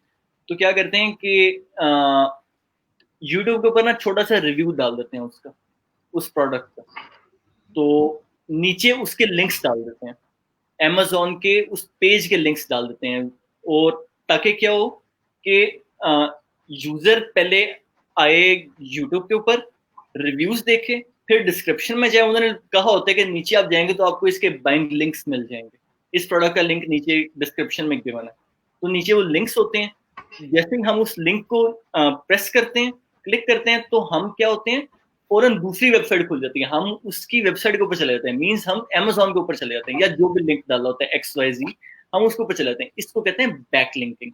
तो क्या करते हैं कि यूट्यूब के ऊपर ना छोटा सा रिव्यू डाल देते हैं उसका, उस प्रोडक्ट का। तो नीचे उसके लिंक्स डाल देते हैं, अमेजोन के उस पेज के लिंक्स डाल देते हैं। और ताकि क्या हो कि यूजर पहले आए यूट्यूब के ऊपर, रिव्यूज देखे, फिर डिस्क्रिप्शन में जाए। उन्होंने कहा होता है कि नीचे आप जाएंगे तो आपको इसके बाइंग लिंक्स मिल जाएंगे, इस प्रोडक्ट का लिंक नीचे डिस्क्रिप्शन में गिवन है। तो नीचे वो लिंक्स होते हैं, जैसे ही हम उस लिंक को प्रेस करते हैं, क्लिक करते हैं, तो हम क्या होते हैं, फौरन दूसरी वेबसाइट खुल जाती है, हम उसकी वेबसाइट के ऊपर चले जाते हैं, मींस हम अमेजोन के ऊपर चले जाते हैं, या जो भी लिंक डाला होता है XYZ, हम उसके ऊपर चले जाते हैं। इसको कहते हैं बैक लिंकिंग।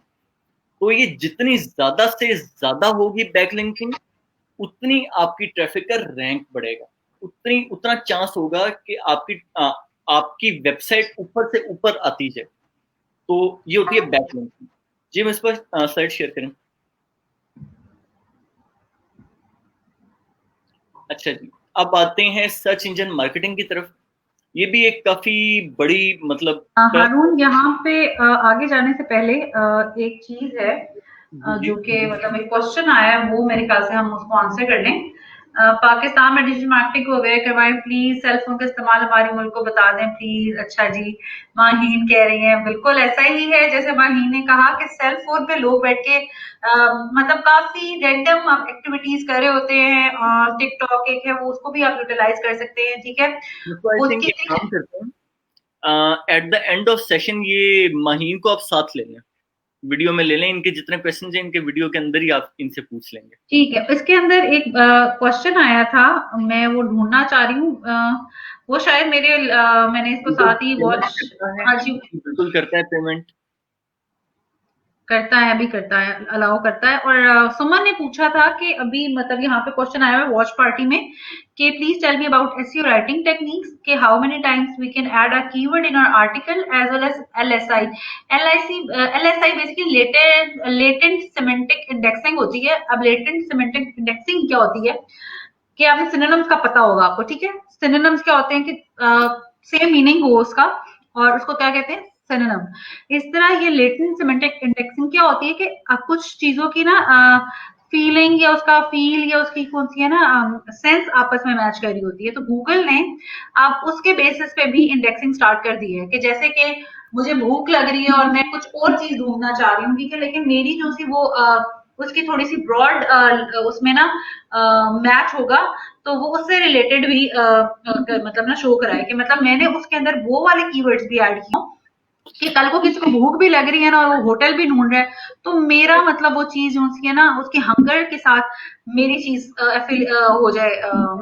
तो ये जितनी ज्यादा से ज्यादा होगी बैक लिंकिंग, उतनी आपकी ट्रैफिक का रैंक बढ़ेगा, उतना चांस होगा कि आपकी वेबसाइट ऊपर से ऊपर आती जाए। तो ये होती है बैक लिंकिंग। जी, हम इस पर स्लाइड शेयर करें। अच्छा जी, अब आते हैं सर्च इंजन मार्केटिंग की तरफ। ये भी एक काफी बड़ी मतलब हारून, यहाँ पे आगे जाने से पहले एक चीज है जी जो कि मतलब एक क्वेश्चन आया है, वो मेरे ख्याल से हम उसको आंसर कर लें। पाकिस्तान में डिजिटल मार्केटिंग हो गए करवाएं प्लीज, सेल फोन का इस्तेमाल हमारे मुल्क को बता दें प्लीज। अच्छा जी, माहीन कह रही हैं, बिल्कुल ऐसा ही है जैसे माहीन ने कहा कि सेल फोन पे लोग बैठ के मतलब काफी रैंडम एक्टिविटीज कर रहे होते हैं, और टिकटॉक एक है वो, उसको भी आप यूटिलाइज कर सकते हैं, ठीक है। तो आई थिंक उसके एक काम करते हैं, at the end of session ये माहीन को आप साथ ले लें, वीडियो में ले लें, इनके जितने क्वेश्चन हैं इनके वीडियो के अंदर ही आप इनसे पूछ लेंगे। ठीक है, इसके अंदर एक क्वेश्चन आया था, मैं वो ढूंढना चाह रही हूँ, वो शायद मैंने इसको साथ ही पेमेंट वॉच। करता है, हाँ जी, बिल्कुल करता है पेमेंट। करता है, अभी करता है, अलाउ करता है। और सुमन ने पूछा था कि अभी मतलब यहाँ पे क्वेश्चन आया है वॉच पार्टी में कि please tell me about SEO writing techniques, कि how many times we can add a keyword in our article as well as LSI. LSI basically latent semantic indexing होती है। अब लेटेंट सिमेंटिक इंडेक्सिंग क्या होती है कि आपने सिनोनिम्स का पता होगा आपको, ठीक है। सिनोनिम्स क्या होते हैं कि सेम मीनिंग हो उसका, और उसको क्या कहते हैं, सिनोनिम। इस तरह ये लेटेंट सिमेंटिक इंडेक्सिंग क्या होती है कि कुछ चीजों की ना फीलिंग या उसका फील या उसकी कौन सी है ना सेंस आपस में मैच कर रही होती है। तो गूगल ने आप उसके बेसिस पे भी इंडेक्सिंग स्टार्ट कर दी है कि जैसे कि मुझे भूख लग रही है और मैं कुछ और चीज ढूंढना चाह रही हूँ, ठीक है, लेकिन मेरी जो सी वो उसकी थोड़ी सी ब्रॉड उसमें ना मैच होगा, तो वो उससे रिलेटेड भी मतलब ना शो कराए कि मतलब मैंने उसके अंदर वो वाले कीवर्ड्स भी ऐड किए कि कल को किसी को भूख भी लग रही है ना और वो होटल भी ढूंढ रहा है, तो मेरा मतलब वो चीज उसकी है ना उसकी हंगर के साथ मेरी चीज हो जाए,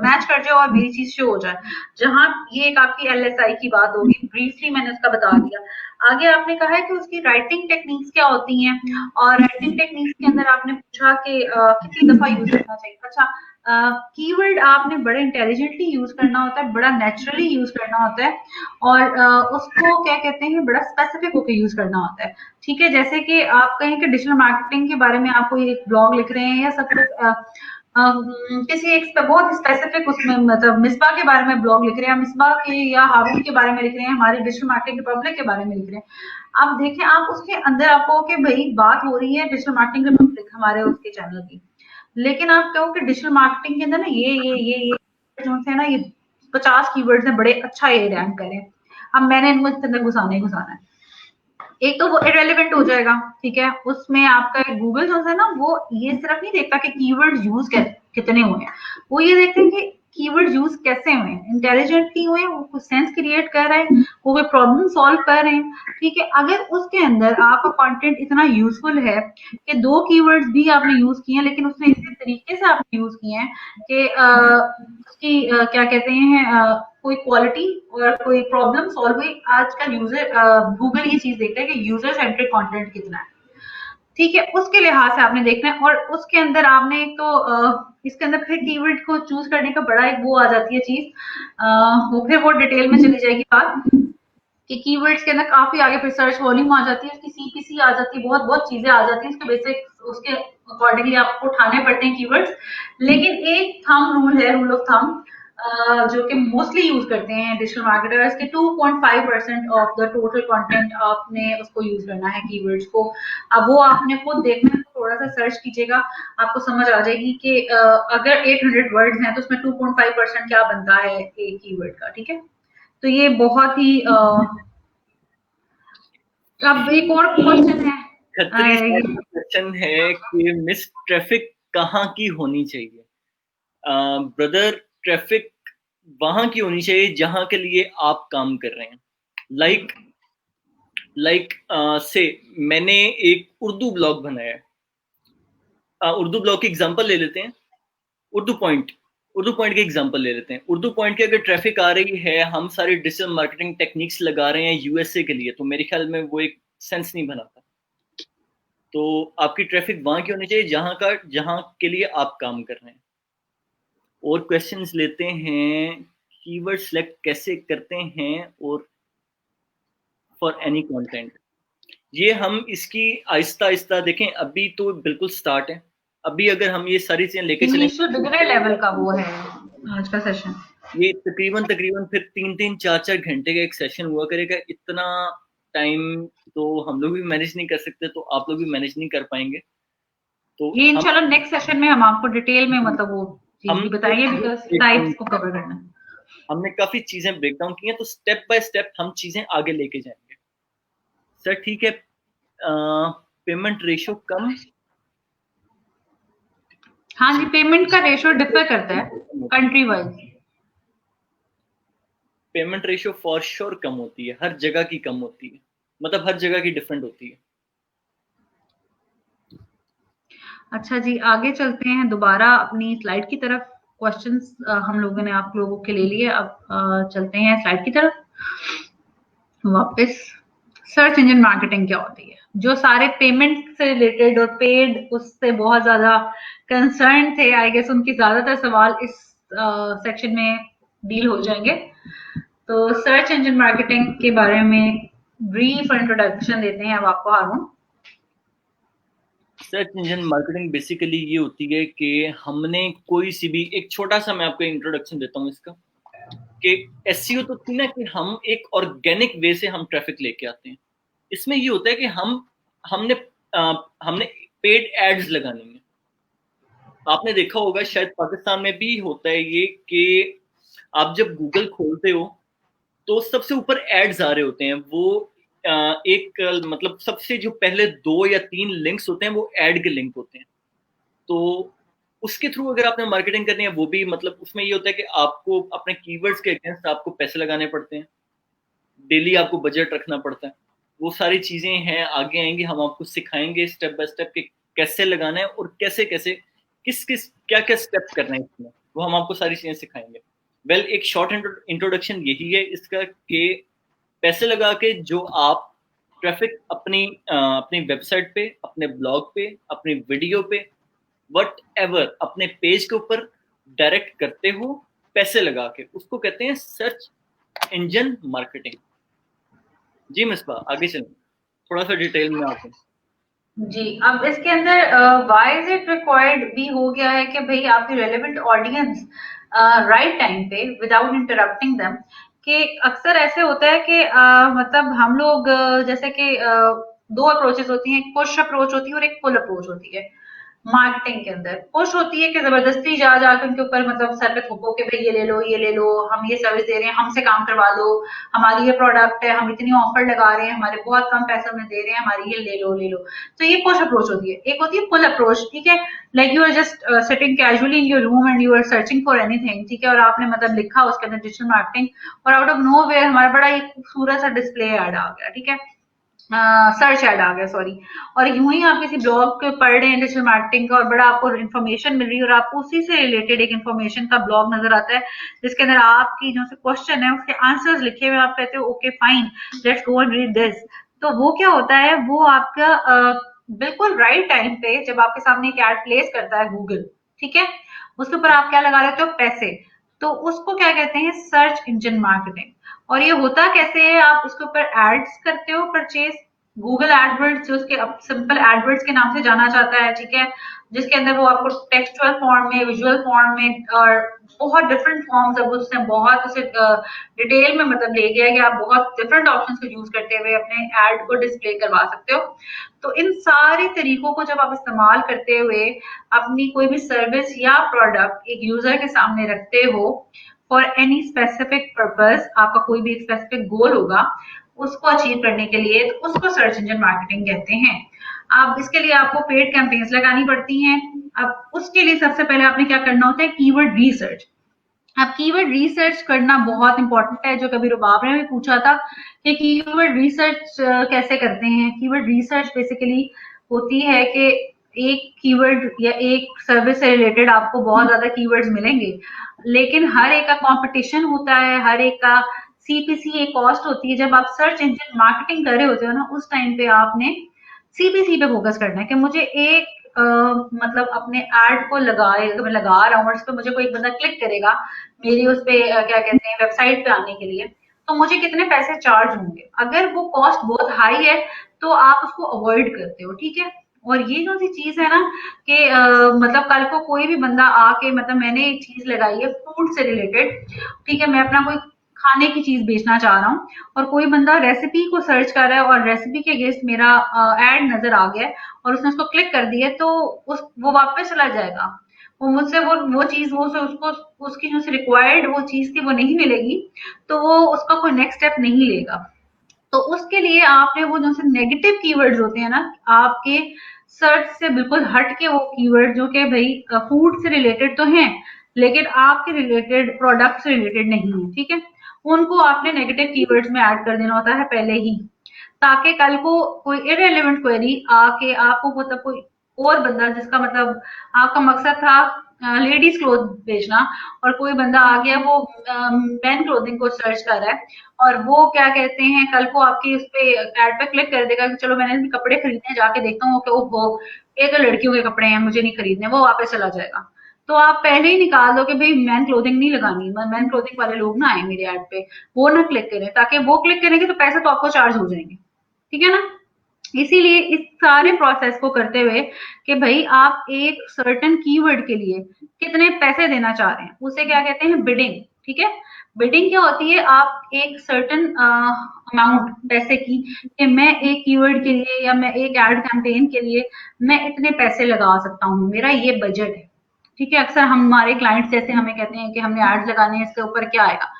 मैच कर जाए और मेरी चीज शो हो जाए। जहां ये एक आपकी एलएसआई की बात होगी, ब्रीफली मैंने उसका बता दिया। आगे आपने कहा है कि उसकी राइटिंग टेक्निक्स क्या होती हैं, और राइटिंग टेक्निक्स के अंदर आपने पूछा कि कितनी दफा यूज करना चाहिए। अच्छा, कीवर्ड आपने बड़े इंटेलिजेंटली यूज करना होता है, बड़ा नेचुरली यूज करना होता है, और उसको क्या कहते हैं बड़ा स्पेसिफिक होकर यूज करना होता है। ठीक है, जैसे कि आप कहें कि डिजिटल मार्केटिंग के बारे में आप कोई एक ब्लॉग लिख रहे हैं या सब कुछ किसी एक बहुत स्पेसिफिक उसमें मतलब मिसबा के बारे में ब्लॉग लिख रहे हैं, मिसबा के या हारून के बारे में लिख रहे हैं, हमारे डिजिटल मार्केटिंग रिपब्लिक के बारे में लिख रहे हैं। आप देखें, आप उसके अंदर आपको कि भाई बात हो रही है डिजिटल मार्केटिंग रिपब्लिक हमारे उसके चैनल की, लेकिन आप कहो कि डिजिटल मार्केटिंग के अंदर ना ये जो है ना ये 50 कीवर्ड्स हैं, बड़े अच्छा ये रैंक करें, अब मैंने इनको इसके अंदर घुसाना है, एक तो वो इरेलीवेंट हो जाएगा। ठीक है, उसमें आपका गूगल जो है ना वो ये सिर्फ नहीं देखता कि कीवर्ड यूज कितने हुए हैं, वो ये देखते हैं कि कीवर्ड यूज कैसे हुए हैं, इंटेलिजेंटली हुए हैं, वो कुछ सेंस क्रिएट कर रहे हैं, वो कोई प्रॉब्लम सॉल्व कर रहे हैं। ठीक है, अगर उसके अंदर आपका कंटेंट इतना यूजफुल है कि 2 कीवर्ड्स भी आपने यूज किए हैं, लेकिन उसने इस तरीके से आपने यूज किए हैं कि उसकी क्या कहते हैं कोई क्वालिटी और कोई प्रॉब्लम सॉल्व हुई। आजकल यूजर गूगल ये चीज देखता है कि यूजर सेंट्रिक कंटेंट कितना है। ठीक है, उसके लिहाज से आपने देखना है, और उसके अंदर आपने एक तो इसके अंदर फिर कीवर्ड को चूज करने का बड़ा एक वो आ जाती है चीज, वो फिर वो डिटेल में चली जाएगी बात कि कीवर्ड्स के अंदर काफी आगे फिर सर्च वॉल्यूम आ जाती है, उसकी सीपीसी आ जाती है, बहुत बहुत चीजें आ जाती है, उसके बेसिक उसके अकॉर्डिंगली आपको उठाने पड़ते हैं कीवर्ड्स। लेकिन एक थंब रूल है, रूल ऑफ थंब, जो कि मोस्टली यूज करते हैं डिजिटल मार्केटर्स के, 2.5% ऑफ द टोटल कंटेंट आपने उसको यूज करना है कीवर्ड्स को। अब वो आपने खुद देखना है, थोड़ा सा सर्च कीजिएगा, आपको समझ आ जाएगी कि अगर 800 वर्ड्स हैं तो उसमें 2.5% क्या बनता है एक कीवर्ड का। ठीक है, तो ये बहुत ही अब एक और क्वेश्चन है, खत्री साहब का क्वेश्चन है कि मिस ट्रैफिक कहाँ की होनी चाहिए? ब्रदर, ट्रैफिक वहां की होनी चाहिए जहां के लिए आप काम कर रहे हैं। लाइक से मैंने एक उर्दू ब्लॉग बनाया है। उर्दू ब्लॉग की एग्जांपल ले लेते हैं। उर्दू पॉइंट उर्दू पॉइंट की एग्जांपल ले लेते हैं। उर्दू पॉइंट की अगर ट्रैफिक आ रही है, हम सारी डिजिटल मार्केटिंग टेक्निक्स लगा रहे हैं यूएसए के लिए, तो मेरे ख्याल में वो एक सेंस नहीं बनाता। तो आपकी ट्रैफिक वहां की होनी चाहिए जहां के लिए आप काम कर रहे हैं। और क्वेश्चंस लेते हैं, कीवर्ड सेलेक्ट कैसे करते हैं और फॉर एनी कंटेंट। ये हम इसकी आहिस्ता आहिस्ता देखें, अभी तो बिल्कुल स्टार्ट है। अभी अगर हम ये सारी चीजें लेके चलें, इनिशियल बिगिनर लेवल का वो है आज का सेशन। ये तकरीबन तकरीबन फिर 3-4 घंटे का एक सेशन हुआ करेगा। इतना टाइम तो हम लोग भी मैनेज नहीं कर सकते, तो आप लोग भी मैनेज नहीं कर पाएंगे। तो ये हम इंशाल्लाह नेक्स्ट सेशन में हम आपको डिटेल में मतलब वो चीज हम भी बताएंगे, बिकॉज टाइप्स को कवर करना। हमने काफी चीजें ब्रेक डाउन की हैं, तो स्टेप बाय स्टेप हम चीजें आगे लेके जाएंगे। सर ठीक है। पेमेंट रेशो कम हाँ जी, पेमेंट का रेशियो डिफर करता है country wise. Payment ratio for sure कम होती है, हर जगह की कम होती है, मतलब हर जगह की डिफरेंट होती है। अच्छा जी, आगे चलते हैं दोबारा अपनी स्लाइड की तरफ। क्वेश्चंस हम लोगों ने आप लोगों के ले लिए। अब चलते हैं स्लाइड की तरफ वापस। सर्च इंजन मार्केटिंग क्या होती है? जो सारे पेमेंट से रिलेटेड और पेड उससे बहुत ज्यादा कंसर्न थे, आई गेस उनकी ज्यादातर सवाल इस सेक्शन में डील हो जाएंगे। तो सर्च इंजन मार्केटिंग के बारे में ब्रीफ इंट्रोडक्शन देते हैं अब आपको हारून। सर्च इंजन मार्केटिंग बेसिकली ये होती है कि हमने कोई सी भी एक छोटा सा, मैं आपको इंट्रोडक्शन देता हूँ इसका, कि एसईओ तो थी ना कि हम एक ऑर्गेनिक वे से हम ट्रैफिक लेके आते हैं। इसमें ये होता है कि हमने हमने पेड एड्स लगाने हैं। आपने देखा होगा शायद पाकिस्तान में भी होता है ये कि आप जब गूगल खोलते हो तो सबसे ऊपर एड्स आ रहे होते हैं। वो एक मतलब सबसे जो पहले 2 या 3 लिंक्स होते हैं वो एड के लिंक होते हैं। तो उसके थ्रू अगर आपने मार्केटिंग करनी है, वो भी मतलब उसमें ये होता है कि आपको अपने कीवर्ड्स के अगेंस्ट आपको पैसे लगाने पड़ते हैं, डेली आपको बजट रखना पड़ता है। वो सारी चीजें हैं, आगे आएंगे हम आपको सिखाएंगे स्टेप बाय स्टेप कि कैसे लगाना है और कैसे कैसे किस किस क्या क्या स्टेप करना है इसमें, वो हम आपको सारी चीजें सिखाएंगे। वेल, एक शॉर्ट इंट्रोडक्शन यही है इसका कि पैसे लगा के जो आप ट्रैफिक अपनी वेबसाइट पे, अपने ब्लॉग पे, अपनी वीडियो पे, वट एवर अपने पेज के ऊपर डायरेक्ट करते हो पैसे लगा के, उसको कहते हैं सर्च इंजन मार्केटिंग। जी मिसबा, आगे चलें, थोड़ा सा डिटेल में आते हैं। जी, अब इसके अंदर व्हाई इज इट रिक्वायर्ड भी हो गया है कि भाई आपकी रेलेवेंट ऑडियंस राइट टाइम पे विदाउट इंटरप्टिंग देम। कि अक्सर ऐसे होता है कि मतलब हम लोग जैसे कि दो अप्रोचेस होती हैं, एक पुश अप्रोच होती है और एक पुल अप्रोच होती है मार्केटिंग के अंदर। पुश होती है कि जबरदस्ती जा जाकर उनके ऊपर मतलब सर पे थोपो कि भाई ये ले लो, हम ये सर्विस दे रहे हैं, हमसे काम करवा लो, हमारी ये प्रोडक्ट है, हम इतनी ऑफर लगा रहे हैं, हमारे बहुत कम पैसों में दे रहे हैं, हमारी ये ले लो। तो ये पुश अप्रोच होती है। एक होती है पुल अप्रोच, ठीक है। Like you are just sitting casually in your room and you are searching for anything, ठीक है, और आपने मतलब लिखा उसके अंदर डिजिटल मार्केटिंग, और आउट ऑफ नो वेयर हमारा बड़ा एक खूबसूरत सा डिस्प्ले ऐड आ गया, ठीक है, सर्च ऐड आ गया, सॉरी। और यूं ही आप किसी ब्लॉग पे पढ़ रहे हैं डिजिटल मार्केटिंग का और बड़ा आपको इन्फॉर्मेशन मिल रही है और आपको उसी से रिलेटेड एक इन्फॉर्मेशन का ब्लॉग नजर आता है जिसके अंदर आपकी जो से क्वेश्चन है उसके आंसर्स लिखे हुए, आप कहते हो okay fine, let's go and read this. तो वो क्या होता है, वो आपका बिल्कुल राइट टाइम पे जब आपके सामने एक एड प्लेस करता है गूगल, ठीक है, उसके ऊपर आप क्या लगा लेते हो, पैसे। तो उसको क्या कहते हैं, सर्च इंजन मार्केटिंग। और ये होता कैसे है, आप उसके ऊपर एड्स करते हो परचेज, गूगल एडवर्ड्स जो उसके सिंपल एडवर्ड्स के नाम से जाना जाता है, ठीक है, जिसके अंदर वो आपको टेक्सचुअल फॉर्म में, विजुअल फॉर्म में और बहुत डिफरेंट फॉर्म्स, अब उसने बहुत उसे डिटेल में मतलब ले गया है कि आप बहुत डिफरेंट ऑप्शंस को यूज करते हुए अपने एड को डिस्प्ले करवा सकते हो। तो इन सारे तरीकों को जब आप इस्तेमाल करते हुए अपनी कोई भी सर्विस या प्रोडक्ट एक यूजर के सामने रखते हो फॉर एनी स्पेसिफिक पर्पस, आपका कोई भी स्पेसिफिक गोल होगा उसको अचीव करने के लिए, तो उसको सर्च इंजन मार्केटिंग कहते हैं। अब इसके लिए आपको पेड कैंपेन्स लगानी पड़ती हैं। अब उसके लिए सबसे पहले आपने क्या करना होता है, कीवर्ड रिसर्च। अब कीवर्ड रिसर्च करना बहुत इंपॉर्टेंट है, जो कभी रुबाब ने भी पूछा था कि कीवर्ड रिसर्च कैसे करते हैं। कीवर्ड रिसर्च बेसिकली होती है कि एक कीवर्ड या एक सर्विस से रिलेटेड आपको बहुत ज्यादा कीवर्ड्स मिलेंगे, लेकिन हर एक का कंपटीशन होता है, हर एक का सीपीसी एक कॉस्ट होती है। जब आप सर्च इंजन मार्केटिंग कर रहे होते हो ना, उस टाइम पे आपने सीपीसी पे फोकस करना है कि मुझे एक मतलब अपने एड को लगाए, अगर मैं लगा रहा हूँ और इस पे मुझे कोई बंदा क्लिक करेगा मेरी उस पे क्या कहते हैं वेबसाइट पे आने के लिए, तो मुझे कितने पैसे चार्ज होंगे। अगर वो कॉस्ट बहुत हाई है तो आप उसको अवॉइड करते हो, ठीक है। और ये जो सी चीज है ना कि मतलब कल को कोई भी बंदा आके, मतलब मैंने एक चीज लगाई है फूड से रिलेटेड, ठीक है, मैं अपना कोई खाने की चीज बेचना चाह रहा हूँ और कोई बंदा रेसिपी को सर्च कर रहा है और रेसिपी के अगेंस्ट मेरा एड नजर आ गया है और उसने उसको क्लिक कर दिया, तो वो वापस चला जाएगा। वो मुझसे वो चीज वो से उसको उसकी जो रिक्वायर्ड वो चीज थी वो नहीं मिलेगी, तो वो उसका कोई नेक्स्ट स्टेप नहीं लेगा। तो उसके लिए आपने वो जो से नेगेटिव कीवर्ड्स होते हैं ना, आपके सर्च से बिल्कुल हट के वो कीवर्ड जो कि भाई फूड से रिलेटेड तो हैं लेकिन आपके रिलेटेड प्रोडक्ट से रिलेटेड नहीं है, ठीक है, उनको आपने नेगेटिव कीवर्ड्स में ऐड कर देना होता है पहले ही, ताकि कल को कोई इरेलीवेंट क्वेरी आके आपको मतलब कोई और बंदा जिसका मतलब आपका मकसद था लेडीज क्लोथ बेचना, और कोई बंदा आ गया वो मेन क्लोथिंग को सर्च कर रहा है, और वो क्या कहते हैं कल को आपकी उस पे एड पे क्लिक कर देगा कि चलो मैंने भी कपड़े खरीदने हैं, जाके देखता हूँ कि ओहो ये तो लड़कियों के कपड़े हैं मुझे नहीं खरीदने, वो वापस चला जाएगा। तो आप पहले ही निकाल दो कि भाई मैन क्लोथिंग नहीं लगानी, मैन क्लोथिंग वाले लोग ना आए मेरे ऐड पे, वो ना क्लिक करें, ताकि वो क्लिक करेंगे तो पैसे तो आपको चार्ज हो जाएंगे, ठीक है ना। इसीलिए इस सारे प्रोसेस को करते हुए कि भाई आप एक सर्टेन कीवर्ड के लिए कितने पैसे देना चाह रहे हैं, उसे क्या कहते हैं बिडिंग, ठीक है। बिडिंग क्या होती है, आप एक सर्टेन अमाउंट पैसे की कि मैं एक कीवर्ड के लिए या मैं एक एड कैंपेन के लिए मैं इतने पैसे लगा सकता हूँ, मेरा ये बजट है, ठीक है। अक्सर हमारे क्लाइंट्स जैसे हमें कहते हैं कि हमने एड्स लगाने हैं, इसके ऊपर क्या आएगा,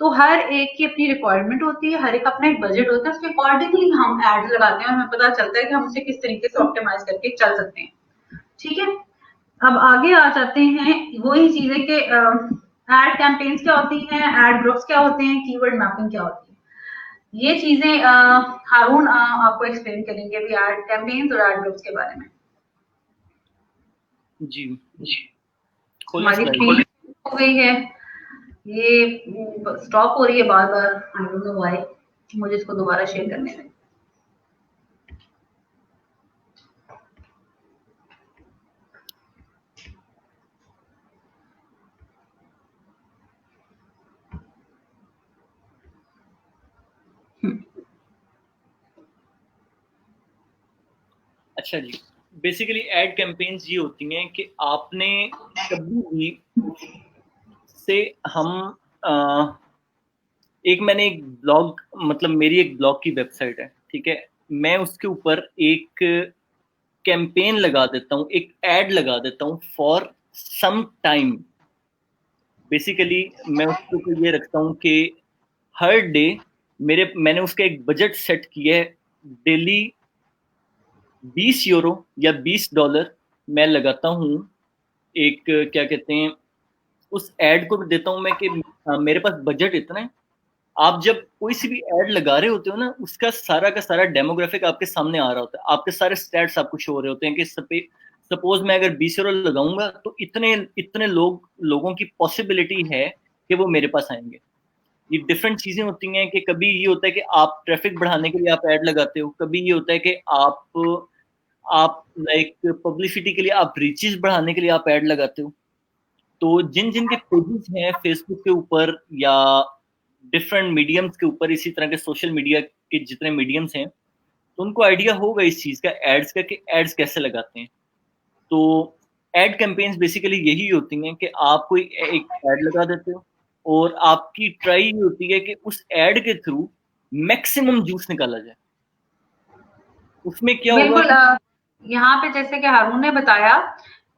तो हर एक की अपनी रिक्वायरमेंट होती है, हर एक अपना एक बजट होता है, उसके अकॉर्डिंगली हम एड्स लगाते हैं और हमें पता चलता है कि हम उसे किस तरीके से ऑप्टिमाइज करके चल सकते हैं, ठीक है। अब आगे आ जाते हैं, वही चीजें कि एड कैंपेन्स क्या होती हैं, एड ग्रुप्स क्या होते हैं, कीवर्ड मैपिंग क्या होती है, ये चीजें हारून आपको एक्सप्लेन करेंगे अभी एड कैंपेन्स और एड ग्रुप्स के बारे में। जी खोलें हमारी स्लाइड। स्क्रीन हो गई है, ये स्टॉप हो रही है बार बार, आई डोंट नो व्हाई, मुझे इसको दोबारा शेयर करने दें। अच्छा जी, बेसिकली एड कैंपेन्स ये होती हैं कि आपने कभी भी से हम एक मैंने एक ब्लॉग, मतलब मेरी एक ब्लॉग की वेबसाइट है, ठीक है। मैं उसके ऊपर एक कैंपेन लगा देता हूँ, एक एड लगा देता हूँ फॉर सम टाइम। बेसिकली मैं उसके ऊपर ये रखता हूँ कि हर डे मैंने उसका एक बजट सेट किया है, डेली 20 यूरो या $20 मैं लगाता हूँ। एक क्या कहते हैं, उस एड को देता हूँ मैं कि मेरे पास बजट इतना है। आप जब कोई सी भी एड लगा रहे होते हो ना, उसका सारा का सारा डेमोग्राफिक आपके सामने आ रहा होता है, आपके सारे स्टैट्स आपको शो हो रहे होते हैं कि सपोज मैं अगर 20 यूरो लगाऊंगा तो इतने इतने लोगों की पॉसिबिलिटी है कि वो मेरे पास आएंगे। ये डिफरेंट चीजें होती हैं कि कभी ये होता है कि आप ट्रैफिक बढ़ाने के लिए आप ऐड लगाते हो, कभी ये होता है कि आप लाइक पब्लिसिटी के लिए, आप रीचेस बढ़ाने के लिए आप ऐड लगाते हो। तो जिन जिन के पेजेस हैं फेसबुक के ऊपर या डिफरेंट मीडियम्स के ऊपर, इसी तरह के सोशल मीडिया के जितने मीडियम्स हैं, तो उनको आइडिया होगा इस चीज का, एड्स का, कि एड्स कैसे लगाते हैं। तो एड कैंपेन्स बेसिकली यही होती हैं कि आप कोई एक एड लगा देते हो और आपकी ट्राई ये होती है कि उस एड के थ्रू मैक्सिमम जूस निकाला जाए। उसमें क्या होगा बिल्कुल यहाँ पे जैसे कि हारून ने बताया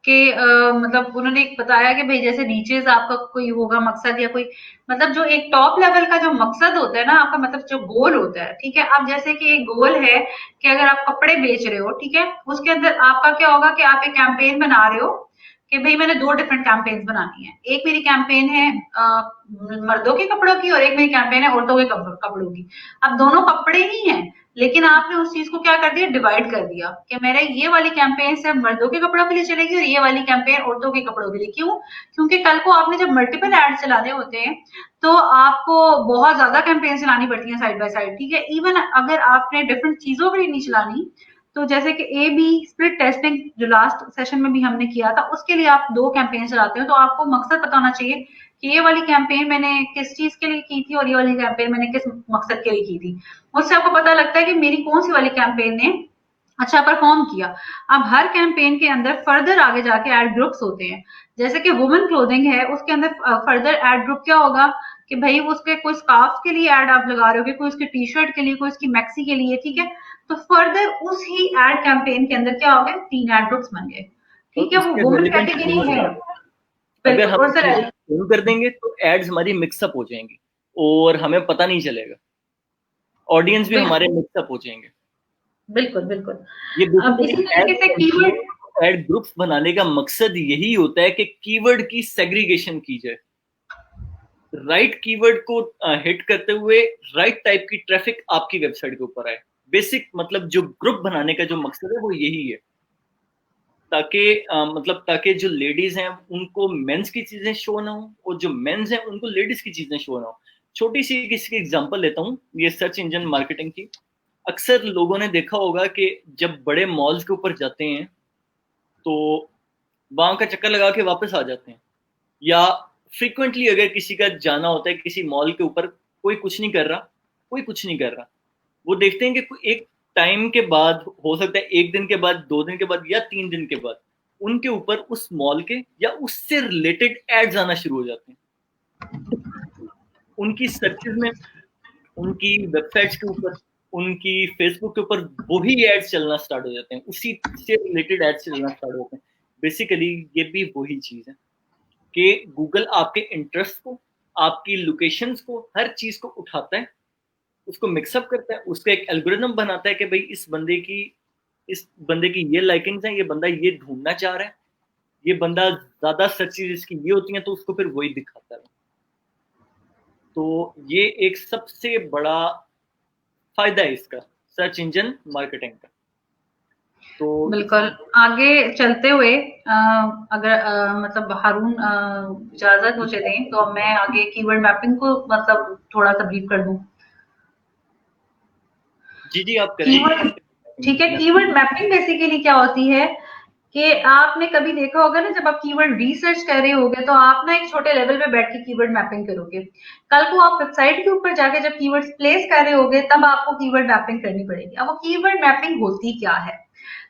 कि मतलब उन्होंने एक बताया कि भाई जैसे रीचेज आपका कोई होगा मकसद, या कोई मतलब जो एक टॉप लेवल का जो मकसद होता है ना आपका, मतलब जो गोल होता है, ठीक है। अब जैसे कि एक गोल है कि अगर आप कपड़े बेच रहे हो, ठीक है, उसके अंदर आपका क्या होगा कि आप एक कैंपेन बना रहे हो कि भाई मैंने दो डिफरेंट कैंपेन्स बनानी है, एक मेरी कैंपेन है मर्दों के कपड़ों की और एक मेरी कैंपेन है औरतों के कपड़ों की। अब दोनों कपड़े ही हैं, लेकिन आपने उस चीज को क्या कर दिया, डिवाइड कर दिया कि मेरा ये वाली कैंपेन सिर्फ मर्दों के कपड़ों के लिए चलेगी और ये वाली कैंपेन औरतों के कपड़ों के लिए। क्यों? क्योंकि कल को आपने जब मल्टीपल एड चलाने होते हैं तो आपको बहुत ज्यादा कैंपेन चलानी पड़ती है साइड बाय साइड, ठीक है। इवन अगर आपने डिफरेंट चीजों के लिए नहीं चलानी, तो जैसे कि ए बी स्प्लिट टेस्टिंग जो लास्ट सेशन में भी हमने किया था, उसके लिए आप दो कैंपेन चलाते हो, तो आपको मकसद पता होना चाहिए कि ये वाली कैंपेन मैंने किस चीज के लिए की थी और ये वाली कैंपेन मैंने किस मकसद के लिए की थी। उससे आपको पता लगता है कि मेरी कौन सी वाली कैंपेन ने अच्छा परफॉर्म किया। अब हर कैंपेन के अंदर फर्दर आगे जाके एड ग्रुप्स होते हैं, जैसे कि वुमेन क्लोथिंग है, उसके अंदर फर्दर एड ग्रुप क्या होगा कि भाई उसके कोई स्कार्फ के लिए एड आप लगा रहे हो, कोई उसके टी शर्ट के लिए, कोई उसकी मैक्सी के लिए, ठीक है। तो फर्दर उस ही एड कैंपेन के अंदर क्या हो गए, तीन एड ग्रुप्स बन गए, और ठीक है। वो उसके वुमेन रेलिवेंट कैटेगरी कीवर्ड है, है। अगर बिल्कुल। हम और सर शुरू कर देंगे तो एड्स हमारी मिक्सअप हो जाएंगी और हमें पता नहीं चलेगा, ऑडियंस भी हमारे बिल्कुल मिक्सअप हो जाएंगे। बिल्कुल बिल्कुल। ये अब बेसिकली इसी तरीके से कीवर्ड, एड ग्रुप्स बनाने का मकसद यही होता है कि कीवर्ड की सेग्रीगेशन की जाए, राइट कीवर्ड को हिट करते हुए राइट टाइप की ट्रैफिक आपकी वेबसाइट के ऊपर आए। बेसिक मतलब जो ग्रुप बनाने का जो मकसद है वो यही है। ताकि मतलब ताकि जो लेडीज हैं उनको मेंस की चीजें शो ना हो, और जो मेंस हैं उनको लेडीज की चीजें शो ना हो। छोटी सी किसी की एग्जांपल लेता हूँ, ये सर्च इंजन मार्केटिंग की। अक्सर लोगों ने देखा होगा कि जब बड़े मॉल्स के ऊपर जाते हैं तो वहां का चक्कर लगा के वापस आ जाते हैं, या फ्रिक्वेंटली अगर किसी का जाना होता है किसी मॉल के ऊपर, कोई कुछ नहीं कर रहा, कोई कुछ नहीं कर रहा, वो देखते हैं कि एक टाइम के बाद, हो सकता है एक दिन के बाद, 2 दिन के बाद, या 3 दिन के बाद, उनके ऊपर उस मॉल के या उससे रिलेटेड एड्स आना शुरू हो जाते हैं। उनकी सर्चेज में, उनकी वेबसाइट्स के ऊपर, उनकी फेसबुक के ऊपर वही एड्स चलना स्टार्ट हो जाते हैं, उसी से रिलेटेड एड्स चलना स्टार्ट हो जाते हैं। बेसिकली ये भी वही चीज है कि गूगल आपके इंटरेस्ट को, आपकी लोकेशंस को, हर चीज को उठाता है, उसको मिक्सअप करता है, उसका एक एल्गोरिथम बनाता है कि भाई इस बंदे की ये लाइकिंग्स हैं, ये बंदा ये ढूंढना चाह रहा है, ये बंदा ज्यादा सर्चेज इसकी ये होती हैं, तो उसको फिर वही दिखाता है। तो ये एक सबसे बड़ा फायदा है इसका, सर्च इंजन मार्केटिंग का। तो बिल्कुल। आगे चलते हुए अगर मतलब हारून इजाज़त मुझे दें तो मैं आगे कीवर्ड मैपिंग को मतलब थोड़ा-सा ब्रीफ कर दूँ। जी जी, आप करें। कीवर्ड ठीक है, कीवर्ड मैपिंग बेसिकली क्या होती है कि आपने कभी देखा होगा ना, जब आप कीवर्ड रिसर्च कर रहे होगे तो आप ना एक छोटे लेवल पे बैठ के कीवर्ड मैपिंग करोगे। कल को आप वेबसाइट के ऊपर जाके जब कीवर्ड्स प्लेस कर रहे होगे तब आपको कीवर्ड मैपिंग करनी पड़ेगी। अब वो कीवर्ड मैपिंग होती क्या है?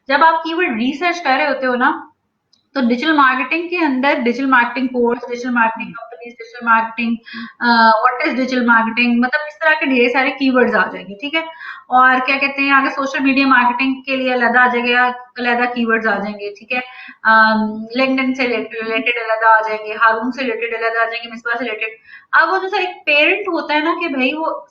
जब आप कीवर्ड रिसर्च कर रहे होते हो ना, तो डिजिटल मार्केटिंग के अंदर digital marketing course, digital marketing companies, digital marketing, what is digital marketing, मतलब इस तरह के ढेर सारे कीवर्ड्स आ जाएंगे, ठीक है। और क्या कहते हैं, आगे सोशल मीडिया मार्केटिंग के लिए अलग आ जाएगा, अलग कीवर्ड्स आ जाएंगे, ठीक है। लिंक्डइन से रिलेटेड अलग आ जाएंगे, हारून से रिलेटेड अलग आ जाएंगे, मिसबा से रिलेटेड। अब वो जो एक पेरेंट होता है ना कि भाई वो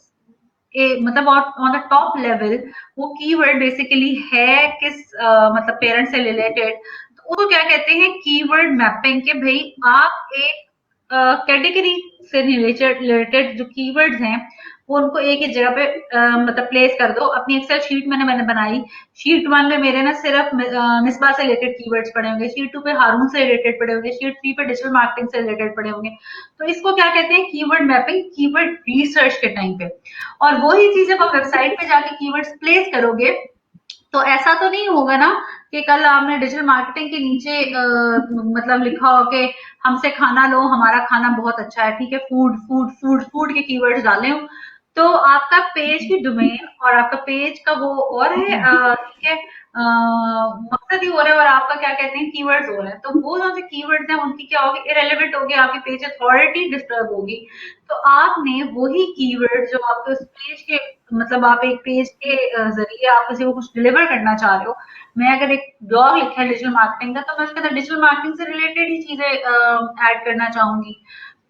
मतलब ऑन द टॉप लेवल वो कीवर्ड बेसिकली है किस मतलब पेरेंट से रिलेटेड, तो उसको क्या कहते हैं, कीवर्ड मैपिंग। के भाई आप एक कैटेगरी से रिलेटेड जो कीवर्ड्स हैं वो उनको एक ही जगह पे मतलब प्लेस कर दो। अपनी एक्सेल शीट मैंने बनाई, शीट 1 में मेरे ना सिर्फ मिसबा से रिलेटेड कीवर्ड्स पड़े होंगे, शीट 2 पे हारून से रिलेटेड पड़े होंगे, शीट 3 पे डिजिटल मार्केटिंग से रिलेटेड पड़े होंगे। तो इसको क्या कहते हैं, कीवर्ड मैपिंग, कीवर्ड रिसर्च के टाइम पे। और वही चीज जब आप वेबसाइट पे जाके कीवर्ड्स प्लेस करोगे तो ऐसा तो नहीं होगा ना कि कल आपने डिजिटल मार्केटिंग के नीचे मतलब लिखा हो कि हमसे खाना लो, हमारा खाना बहुत अच्छा है, ठीक है, फूड फूड फूड फूड के कीवर्ड्स डाले हो, तो आपका पेज की डोमेन और आपका पेज का वो और है, ठीक है, मकसद ही हो रहा है और आपका क्या कहते हैं कीवर्ड्स हो रहे हैं, तो वो जो कीवर्ड्स हैं उनकी क्या होगी, इरेलीवेंट होगी, आपकी पेज अथॉरिटी डिस्टर्ब होगी। तो आपने वही कीवर्ड जो आपके उस पेज के मतलब आप एक पेज के जरिए आप किसी को कुछ डिलीवर करना चाह रहे हो। मैं अगर एक ब्लॉग लिखा है डिजिटल मार्केटिंग का, तो मैं उसके अंदर डिजिटल मार्केटिंग से रिलेटेड ही चीजें ऐड करना चाहूंगी।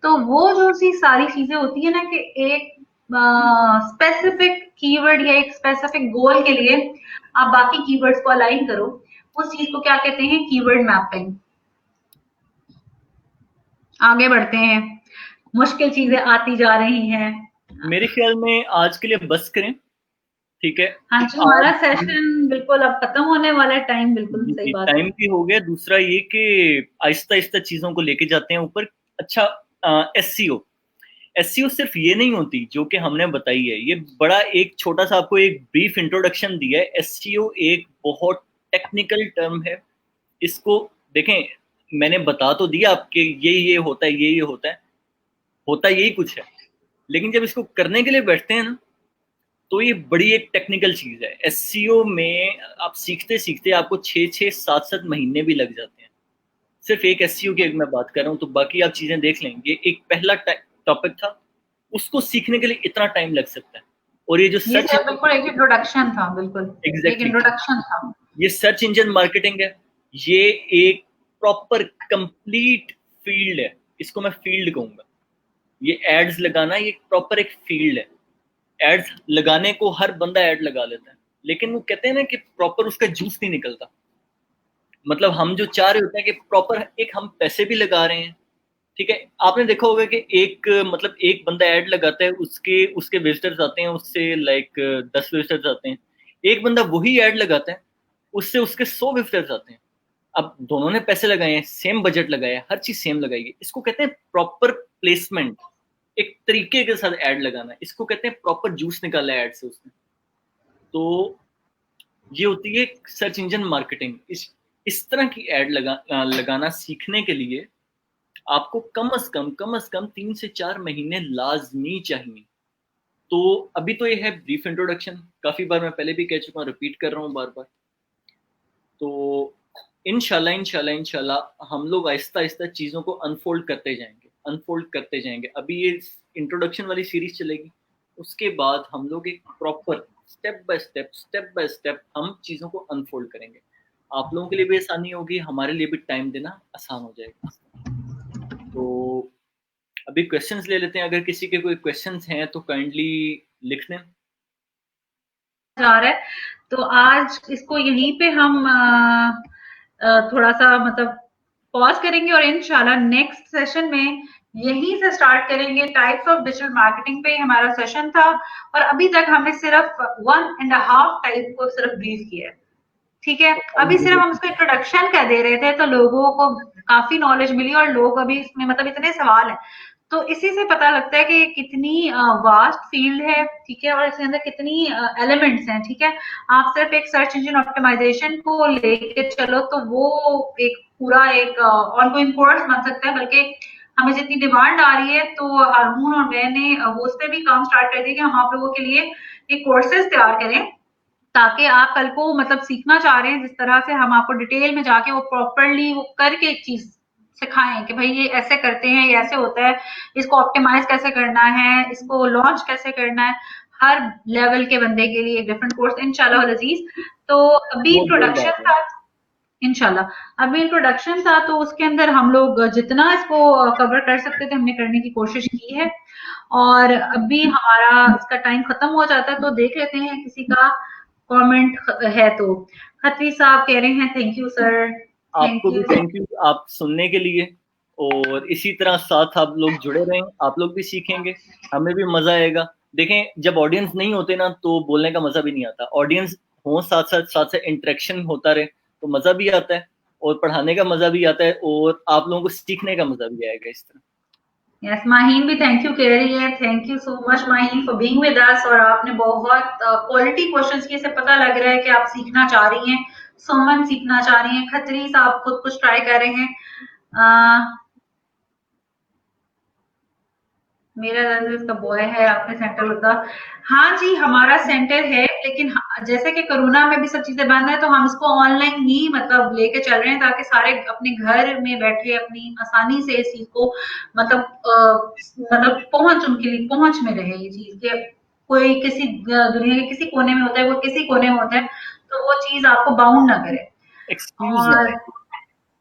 तो वो जो सी सारी चीजें होती है ना कि एक स्पेसिफिक कीवर्ड या एक स्पेसिफिक गोल के लिए आप बाकी कीवर्ड्स को अलाइन करो, उस चीज को क्या कहते हैं, कीवर्ड मैपिंग। आगे बढ़ते हैं, मुश्किल चीजें आती जा रही हैं। मेरे ख्याल में आज के लिए बस करें, ठीक है। हाँ जी, हमारा आज सेशन बिल्कुल अब खत्म होने वाला है, टाइम बिल्कुल सही बात है। टाइम भी हो गया। दूसरा ये कि आहिस्ता आहिस्ता चीजों को लेके जाते हैं ऊपर। अच्छा, एससीओ, एससीओ सिर्फ ये नहीं होती जो कि हमने बताई है, ये बड़ा एक छोटा सा आपको एक ब्रीफ इंट्रोडक्शन दिया है। एससीओ एक बहुत टेक्निकल टर्म है, इसको देखें, मैंने बता तो दिया आपके ये होता है, ये होता यही कुछ है, लेकिन जब इसको करने के लिए बैठते हैं ना, तो ये बड़ी एक टेक्निकल चीज है। एससीओ में आप सीखते सीखते आपको 6-6 7-7 महीने भी लग जाते हैं, सिर्फ एक एससीओ की मैं बात कर रहा हूँ। तो बाकी आप चीजें देख लें, ये एक पहला टॉपिक था, उसको सीखने के लिए इतना टाइम लग सकता है। और ये जो ये सर्च, सिर्फ बिल्कुल एक इंट्रोडक्शन था, बिल्कुल एक एग्जैक्टली, इंट्रोडक्शन था। ये सर्च इंजन मार्केटिंग है, ये एक प्रॉपर कंप्लीट फील्ड है, इसको मैं फील्ड कहूंगा। ये एड्स लगाना, ये प्रॉपर एक फील्ड है। एड्स लगाने को हर बंदा ऐड लगा लेता है, लेकिन वो कहते हैं ना कि प्रॉपर उसका जूस नहीं निकलता। मतलब हम जो चाह रहे होते हैं कि प्रॉपर एक हम पैसे भी लगा रहे हैं, ठीक है। आपने देखा होगा कि एक मतलब एक बंदा ऐड लगाता है, उसके उसके विजिटर्स आते हैं, उससे लाइक 10 विजिटर्स आते हैं। एक बंदा वही ऐड लगाता है, उससे उसके 100 विजिटर्स आते हैं। अब दोनों ने पैसे लगाए हैं, सेम बजट लगाया है, हर चीज सेम लगाई है, इसको कहते हैं प्रॉपर प्लेसमेंट, एक तरीके के साथ ऐड लगाना, इसको कहते हैं प्रॉपर जूस निकाला है ऐड से उसने। तो ये होती है सर्च इंजन मार्केटिंग। इस तरह की ऐड लगाना सीखने के लिए आपको कम से कम 3 से 4 महीने लाजमी चाहिए। तो अभी तो ये है ब्रीफ इंट्रोडक्शन, काफी बार मैं पहले भी कह चुका हूँ, रिपीट कर रहा हूँ बार बार। तो इंशाल्लाह हम लोग आहिस्ता आहिस्ता चीज़ों को अनफोल्ड करते जाएंगे। अभी ये इंट्रोडक्शन वाली सीरीज चलेगी, उसके बाद हम लोग एक प्रॉपर स्टेप बाय स्टेप हम चीज़ों को अनफोल्ड करेंगे। आप लोगों के लिए भी आसानी होगी, हमारे लिए भी टाइम देना आसान हो जाएगा। तो अभी क्वेश्चंस ले लेते हैं, अगर किसी के कोई क्वेश्चंस हैं तो काइंडली लिख दें। जा रहा है, तो आज इसको यहीं पे हम थोड़ा सा मतलब पॉज करेंगे और इंशाल्लाह नेक्स्ट सेशन में यहीं से स्टार्ट करेंगे। टाइप्स ऑफ डिजिटल मार्केटिंग पे हमारा सेशन था और अभी तक हमने सिर्फ 1.5 टाइप को सिर्फ ब्रीफ किया है। ठीक है, अभी सिर्फ हम उसको इंट्रोडक्शन कर दे रहे थे, तो लोगों को काफी नॉलेज मिली और लोग अभी इसमें मतलब इतने सवाल हैं, तो इसी से पता लगता है कि कितनी वास्ट फील्ड है। ठीक है, और इसके अंदर कितनी एलिमेंट्स हैं। ठीक है, आप सिर्फ एक सर्च इंजन ऑप्टिमाइजेशन को लेके चलो तो वो एक पूरा एक ऑनगोइंग कोर्स बन सकता है, बल्कि हमें जितनी डिमांड आ रही है तो हारून और मैंने वो उस पर भी काम स्टार्ट कर दिया कि हम आप लोगों के लिए एक कोर्सेज तैयार करें, ताकि आप कल को मतलब सीखना चाह रहे हैं जिस तरह से हम आपको डिटेल में जाके वो प्रॉपरली वो करके एक चीज सिखाएं कि भाई ये ऐसे करते हैं, ये ऐसे होता है, इसको ऑप्टिमाइज कैसे करना है, इसको लॉन्च कैसे करना है। हर लेवल के बंदे के लिए एक डिफरेंट कोर्स इंशाल्लाह अजीज। तो अभी बहुत जल्द आ इंट्रोडक्शन रहा है। था, इंशाल्लाह अभी इंट्रोडक्शन था, तो उसके अंदर हम लोग जितना इसको कवर कर सकते थे हमने करने की कोशिश की है। और अभी हमारा इसका टाइम खत्म हो जाता है, तो देख लेते हैं किसी का कमेंट है तो। खत्री साहब कह रहे हैं थैंक यू सर। आपको थैंक भी यू। थैंक यू आप सुनने के लिए, और इसी तरह साथ आप लोग जुड़े रहें, आप लोग भी सीखेंगे, हमें भी मजा आएगा। देखें, जब ऑडियंस नहीं होते ना तो बोलने का मजा भी नहीं आता, ऑडियंस हो साथ साथ इंटरेक्शन होता रहे तो मजा भी आता है, और पढ़ाने का मजा भी आता है, और आप लोगों को सीखने का मजा भी आएगा इस तरह। यस, माहीन भी थैंक यू कह रही है। Thank you so much Maheen for being with us, और आपने बहुत क्वालिटी क्वेश्चंस किए, से पता लग रहा है कि आप सीखना चाह रही हैं। सुमन सीखना चाह रही हैं, खत्री साहब खुद कुछ ट्राई कर रहे हैं। मेरा दर्द इसका बॉय है, आपने सेंटर होता। हाँ जी, हमारा सेंटर है, लेकिन जैसे कि कोरोना में भी सब चीजें बंद है, तो हम इसको ऑनलाइन ही मतलब लेके चल रहे हैं, ताकि सारे अपने घर में बैठे अपनी आसानी से इस चीज को मतलब मतलब पहुंच उनके लिए पहुंच में रहे ये चीज के। कोई किसी दुनिया के किसी कोने में होता है, वो किसी कोने में होता है, तो वो चीज आपको बाउंड ना करे। एक्सक्यूज ना और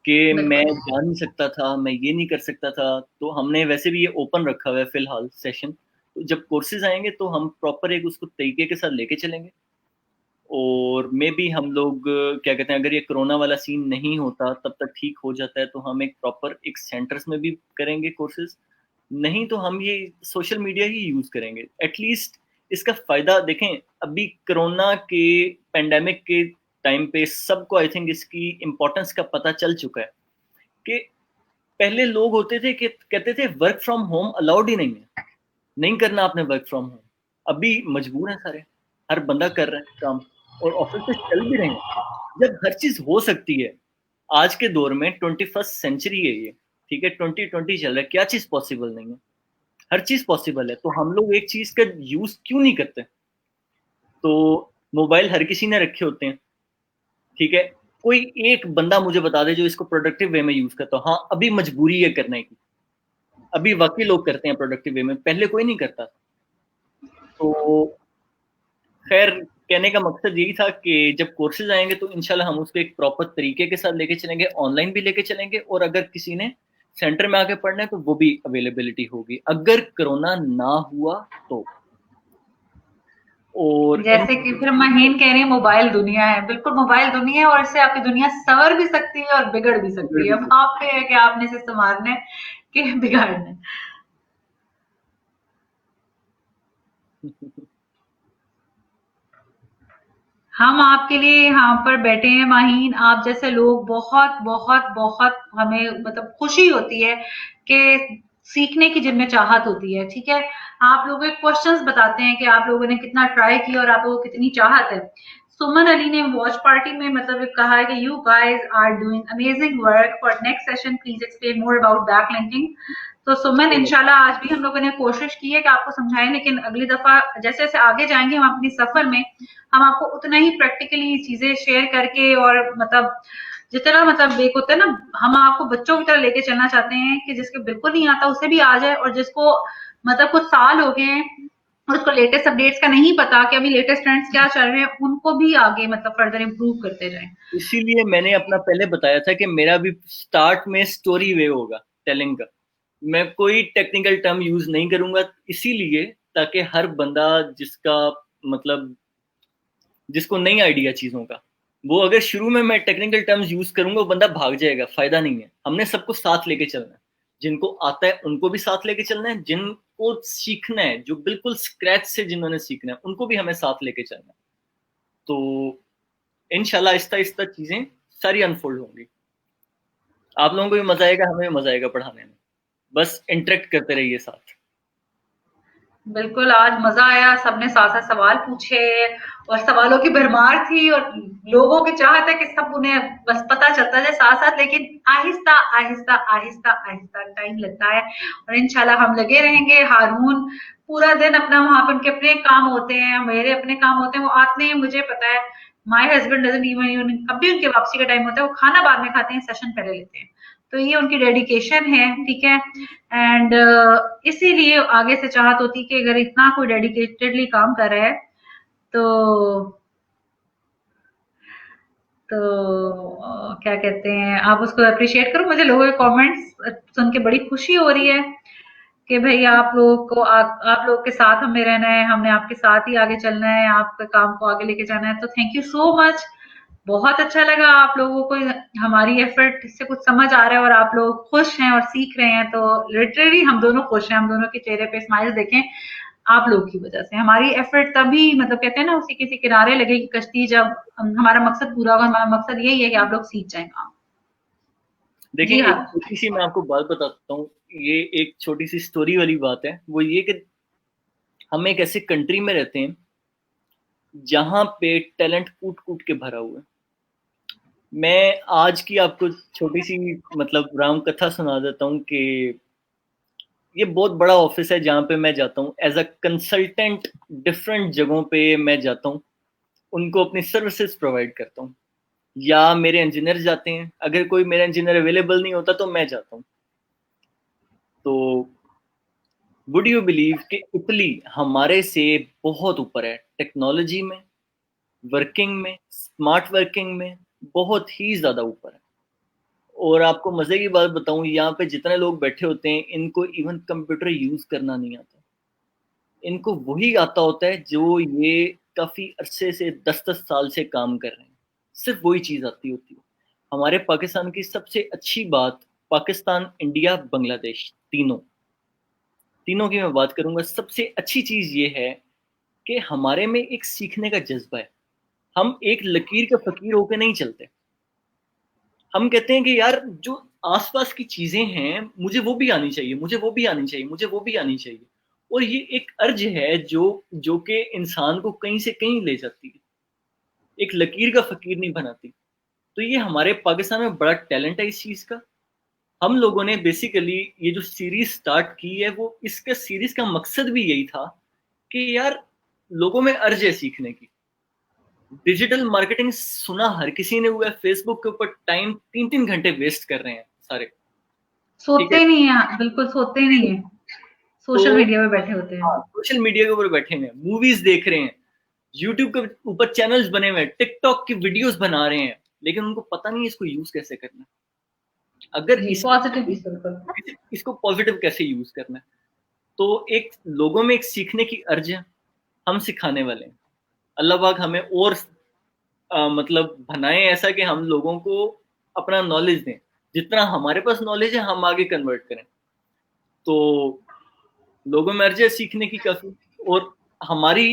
कि मैं बिल्कुल जा नहीं सकता था, मैं ये नहीं कर सकता था, तो हमने वैसे भी ये ओपन रखा हुआ है फिलहाल सेशन। तो जब कोर्सेज आएंगे तो हम प्रॉपर एक उसको तरीके के साथ लेके चलेंगे। और मे भी हम लोग क्या कहते हैं, अगर ये कोरोना वाला सीन नहीं होता तब तक ठीक हो जाता है, तो हम एक प्रॉपर एक सेंटर्स में भी करेंगे कोर्सेज। नहीं तो हम ये सोशल मीडिया ही यूज करेंगे एटलीस्ट। इसका फायदा देखें, अभी कोरोना के पेंडेमिक के टाइम पे सबको आई थिंक इसकी इम्पोर्टेंस का पता चल चुका है कि पहले लोग होते थे कि कहते थे वर्क फ्रॉम होम अलाउड ही नहीं है, नहीं करना आपने वर्क फ्रॉम होम। अभी मजबूर है सारे, हर बंदा कर रहा है काम, और ऑफिस से चल भी रहे हैं। जब हर चीज हो सकती है, आज के दौर में 21st सेंचुरी है ये, ठीक है, 2020 चल रहा है, क्या चीज पॉसिबल नहीं है? हर चीज पॉसिबल है, तो हम लोग एक चीज का यूज क्यों नहीं करते? तो मोबाइल हर किसी ने रखे होते हैं, ठीक है, कोई एक बंदा मुझे बता दे जो इसको प्रोडक्टिव वे में यूज करता हो। हाँ, अभी मजबूरी है करने की, अभी वाकई लोग करते हैं प्रोडक्टिव वे में, पहले कोई नहीं करता। तो खैर, कहने का मकसद यही था कि जब कोर्सेज आएंगे तो इंशाल्लाह हम उसको एक प्रॉपर तरीके के साथ लेके चलेंगे, ऑनलाइन भी लेके चलेंगे, और अगर किसी ने सेंटर में आके पढ़ना है तो वो भी अवेलेबिलिटी होगी, अगर कोरोना ना हुआ तो। और इन जैसे कि फिर महीन कह रही है मोबाइल दुनिया है, बिल्कुल मोबाइल दुनिया है, और इससे आपकी दुनिया संवर भी सकती है और बिगड़ भी सकती है। अब आप पे है कि आपने इसे संवारना है कि बिगाड़ना है। हम आपके लिए यहाँ पर बैठे हैं माहीन। आप जैसे लोग बहुत बहुत बहुत हमें मतलब खुशी होती है कि सीखने की जिनमें चाहत होती है, ठीक है। आप लोग एक क्वेश्चंस बताते हैं कि आप लोगों ने कितना ट्राई किया और आप लोगों को कितनी चाहत है। सुमन अली ने वॉच पार्टी में मतलब एक कहा है कि you guys are doing amazing work, for next session please explain more about backlinking. तो सुमन, इंशाल्लाह आज भी हम लोगों ने कोशिश की है कि आपको समझाएं, लेकिन अगली दफा जैसे जैसे आगे जाएंगे हम अपनी सफर में, हम आपको उतना ही प्रैक्टिकली चीजें शेयर करके और मतलब जितना मतलब एक होता है ना, हम आपको बच्चों की तरह लेके चलना चाहते हैं कि जिसको बिल्कुल नहीं आता उसे भी आ जाए, और जिसको मतलब कुछ साल हो गए हैं और उसको लेटेस्ट अपडेट्स का नहीं पता कि अभी लेटेस्ट ट्रेंड्स क्या चल रहे हैं, उनको भी आगे मतलब फर्दर इम्प्रूव करते जाएं। इसीलिए मैंने अपना पहले बताया था कि मेरा भी स्टार्ट में स्टोरी वे होगा टेलिंग का। मैं कोई टेक्निकल टर्म यूज नहीं करूंगा, इसीलिए ताकि हर बंदा जिसका मतलब जिसको नहीं आइडिया चीजों का, वो अगर शुरू में मैं टेक्निकल टर्म्स यूज करूंगा वो बंदा भाग जाएगा, फायदा नहीं है। हमने सबको साथ लेके चलना है, जिनको आता है उनको भी साथ लेके चलना है, जिनको सीखना है जो बिल्कुल स्क्रैच से जिन्होंने सीखना है उनको भी हमें साथ लेके चलना है। तो इनशाला आहिस्ता आहिस्ता चीजें सारी अनफोल्ड होंगी। आप लोगों को भी मजा आएगा, हमें भी मजा आएगा पढ़ाने में। बस इंटरेक्ट करते रहिए साथ। बिल्कुल, आज मजा आया, सबने साथ साथ सवाल पूछे और सवालों की भरमार थी, और लोगों की चाहत है कि सब उन्हें बस पता चलता जाए साथ साथ, लेकिन आहिस्ता आहिस्ता आहिस्ता आहिस्ता टाइम लगता है। और इंशाल्लाह हम लगे रहेंगे। हारून पूरा दिन अपना वहां पर उनके अपने काम होते हैं, मेरे अपने काम होते हैं, वो आते हैं, मुझे पता है। माय हस्बैंड डजंट इवन, अब भी उनके वापसी का टाइम होता है, वो खाना बाद में खाते हैं, सेशन पहले लेते हैं। तो ये उनकी डेडिकेशन है, ठीक है। एंड इसीलिए आगे से चाहत होती कि अगर इतना कोई डेडिकेटेडली काम कर रहा है तो क्या कहते हैं, आप उसको अप्रिशिएट करो। मुझे लोगों के कमेंट्स सुन के बड़ी खुशी हो रही है कि भाई आप लोगों को आप लोग के साथ हमें रहना है, हमने आपके साथ ही आगे चलना है, आपके काम को आगे लेके जाना है। तो थैंक यू सो मच। बहुत अच्छा लगा आप लोगों को हमारी एफर्ट से कुछ समझ आ रहा है और आप लोग खुश हैं और सीख रहे हैं, तो लिटरली हम दोनों खुश हैं। हम दोनों के चेहरे पे स्माइल देखें आप लोग की वजह से। हमारी एफर्ट तभी मतलब कहते हैं ना, उसी किसी किनारे लगेगी कश्ती जब हमारा मकसद पूरा होगा। हमारा मकसद यही है कि आप लोग सीख जाएं काम। देखें, जी हाँ। एक छोटी सी मैं आपको बात बताता हूँ। ये एक छोटी सी स्टोरी वाली बात है। वो ये कि हम एक ऐसे कंट्री में रहते हैं जहां पे टैलेंट कूट कूट के भरा हुआ है। मैं आज की आपको छोटी सी मतलब राम कथा सुना देता हूँ कि ये बहुत बड़ा ऑफिस है जहाँ पे मैं जाता हूँ एज अ कंसल्टेंट। डिफरेंट जगहों पे मैं जाता हूँ, उनको अपनी सर्विसेज प्रोवाइड करता हूँ, या मेरे इंजीनियर जाते हैं। अगर कोई मेरा इंजीनियर अवेलेबल नहीं होता तो मैं जाता हूँ। तो वुड यू बिलीव कि इटली हमारे से बहुत ऊपर है टेक्नोलॉजी में, वर्किंग में, स्मार्ट वर्किंग में, बहुत ही ज्यादा ऊपर है। और आपको मजे की बात बताऊं, यहाँ पे जितने लोग बैठे होते हैं इनको इवन कंप्यूटर यूज करना नहीं आता। इनको वही आता होता है जो ये काफी अरसे से 10-10 साल से काम कर रहे हैं, सिर्फ वही चीज आती होती है। हमारे पाकिस्तान की सबसे अच्छी बात, पाकिस्तान, इंडिया, बांग्लादेश, तीनों तीनों की मैं बात करूंगा, सबसे अच्छी चीज ये है कि हमारे में एक सीखने का जज्बा है। हम एक लकीर के फकीर होके नहीं चलते। हम कहते हैं कि यार जो आसपास की चीजें हैं मुझे वो भी आनी चाहिए, मुझे वो भी आनी चाहिए, मुझे वो भी आनी चाहिए। और ये एक अर्ज है जो जो कि इंसान को कहीं से कहीं ले जाती है, एक लकीर का फकीर नहीं बनाती। तो ये हमारे पाकिस्तान में बड़ा टैलेंट है इस चीज का। हम लोगों ने बेसिकली ये जो सीरीज स्टार्ट की है, वो इसका सीरीज का मकसद भी यही था कि यार लोगों में अर्ज है सीखने की। डिजिटल मार्केटिंग सुना हर किसी ने हुआ है, फेसबुक के ऊपर टाइम 3-3 घंटे वेस्ट कर रहे हैं सारे। ठीक सोते है। ही नहीं है, बिल्कुल सोते ही नहीं है, तो सोशल मीडिया पे बैठे होते हैं। हाँ, सोशल मीडिया के ऊपर बैठे हैं, मूवीज देख रहे हैं, यूट्यूब के ऊपर चैनल्स बने हुए हैं, टिकटॉक की वीडियोस बना रहे हैं, लेकिन उनको पता नहीं है इसको यूज कैसे करना है। अगर जी, इसको पॉजिटिव बिल्कुल। इसको पॉजिटिव कैसे यूज करना है। तो एक लोगों में एक सीखने की अर्ज है, हम सिखाने वाले हैं। अल्लाह पाक हमें और मतलब बनाए ऐसा कि हम लोगों को अपना नॉलेज दें, जितना हमारे पास नॉलेज है हम आगे कन्वर्ट करें। तो लोगों में अर्ज है सीखने की काफी। और हमारी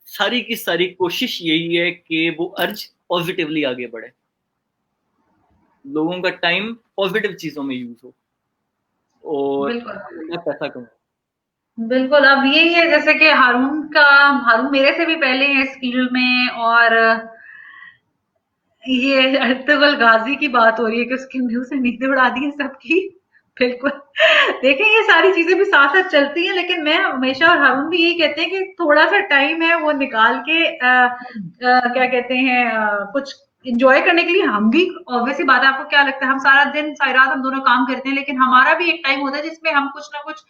सारी की सारी कोशिश यही है कि वो अर्ज पॉजिटिवली आगे बढ़े, लोगों का टाइम पॉजिटिव चीजों में यूज हो और बिल्कुल। मैं पैसा कमाऊं। बिल्कुल, अब यही है जैसे कि हारून मेरे से भी पहले है इस फील्ड में, और ये अर्तुगरुल गाज़ी की बात हो रही है कि उसके मुँह से नींदें उड़ा दी हैं सबकी। बिल्कुल। देखें, ये सारी चीज़ें भी साथ-साथ चलती हैं, लेकिन मैं हमेशा और हारून भी यही कहते हैं कि थोड़ा-सा टाइम है वो निकाल के क्या कहते हैं, कुछ एन्जॉय करने के लिए हम भी, ऑब्वियस सी बात है, आपको क्या लगता है हम सारा दिन, सारी रात हम दोनों काम करते हैं, लेकिन हमारा भी एक टाइम होता है जिसमें हम कुछ ना कुछ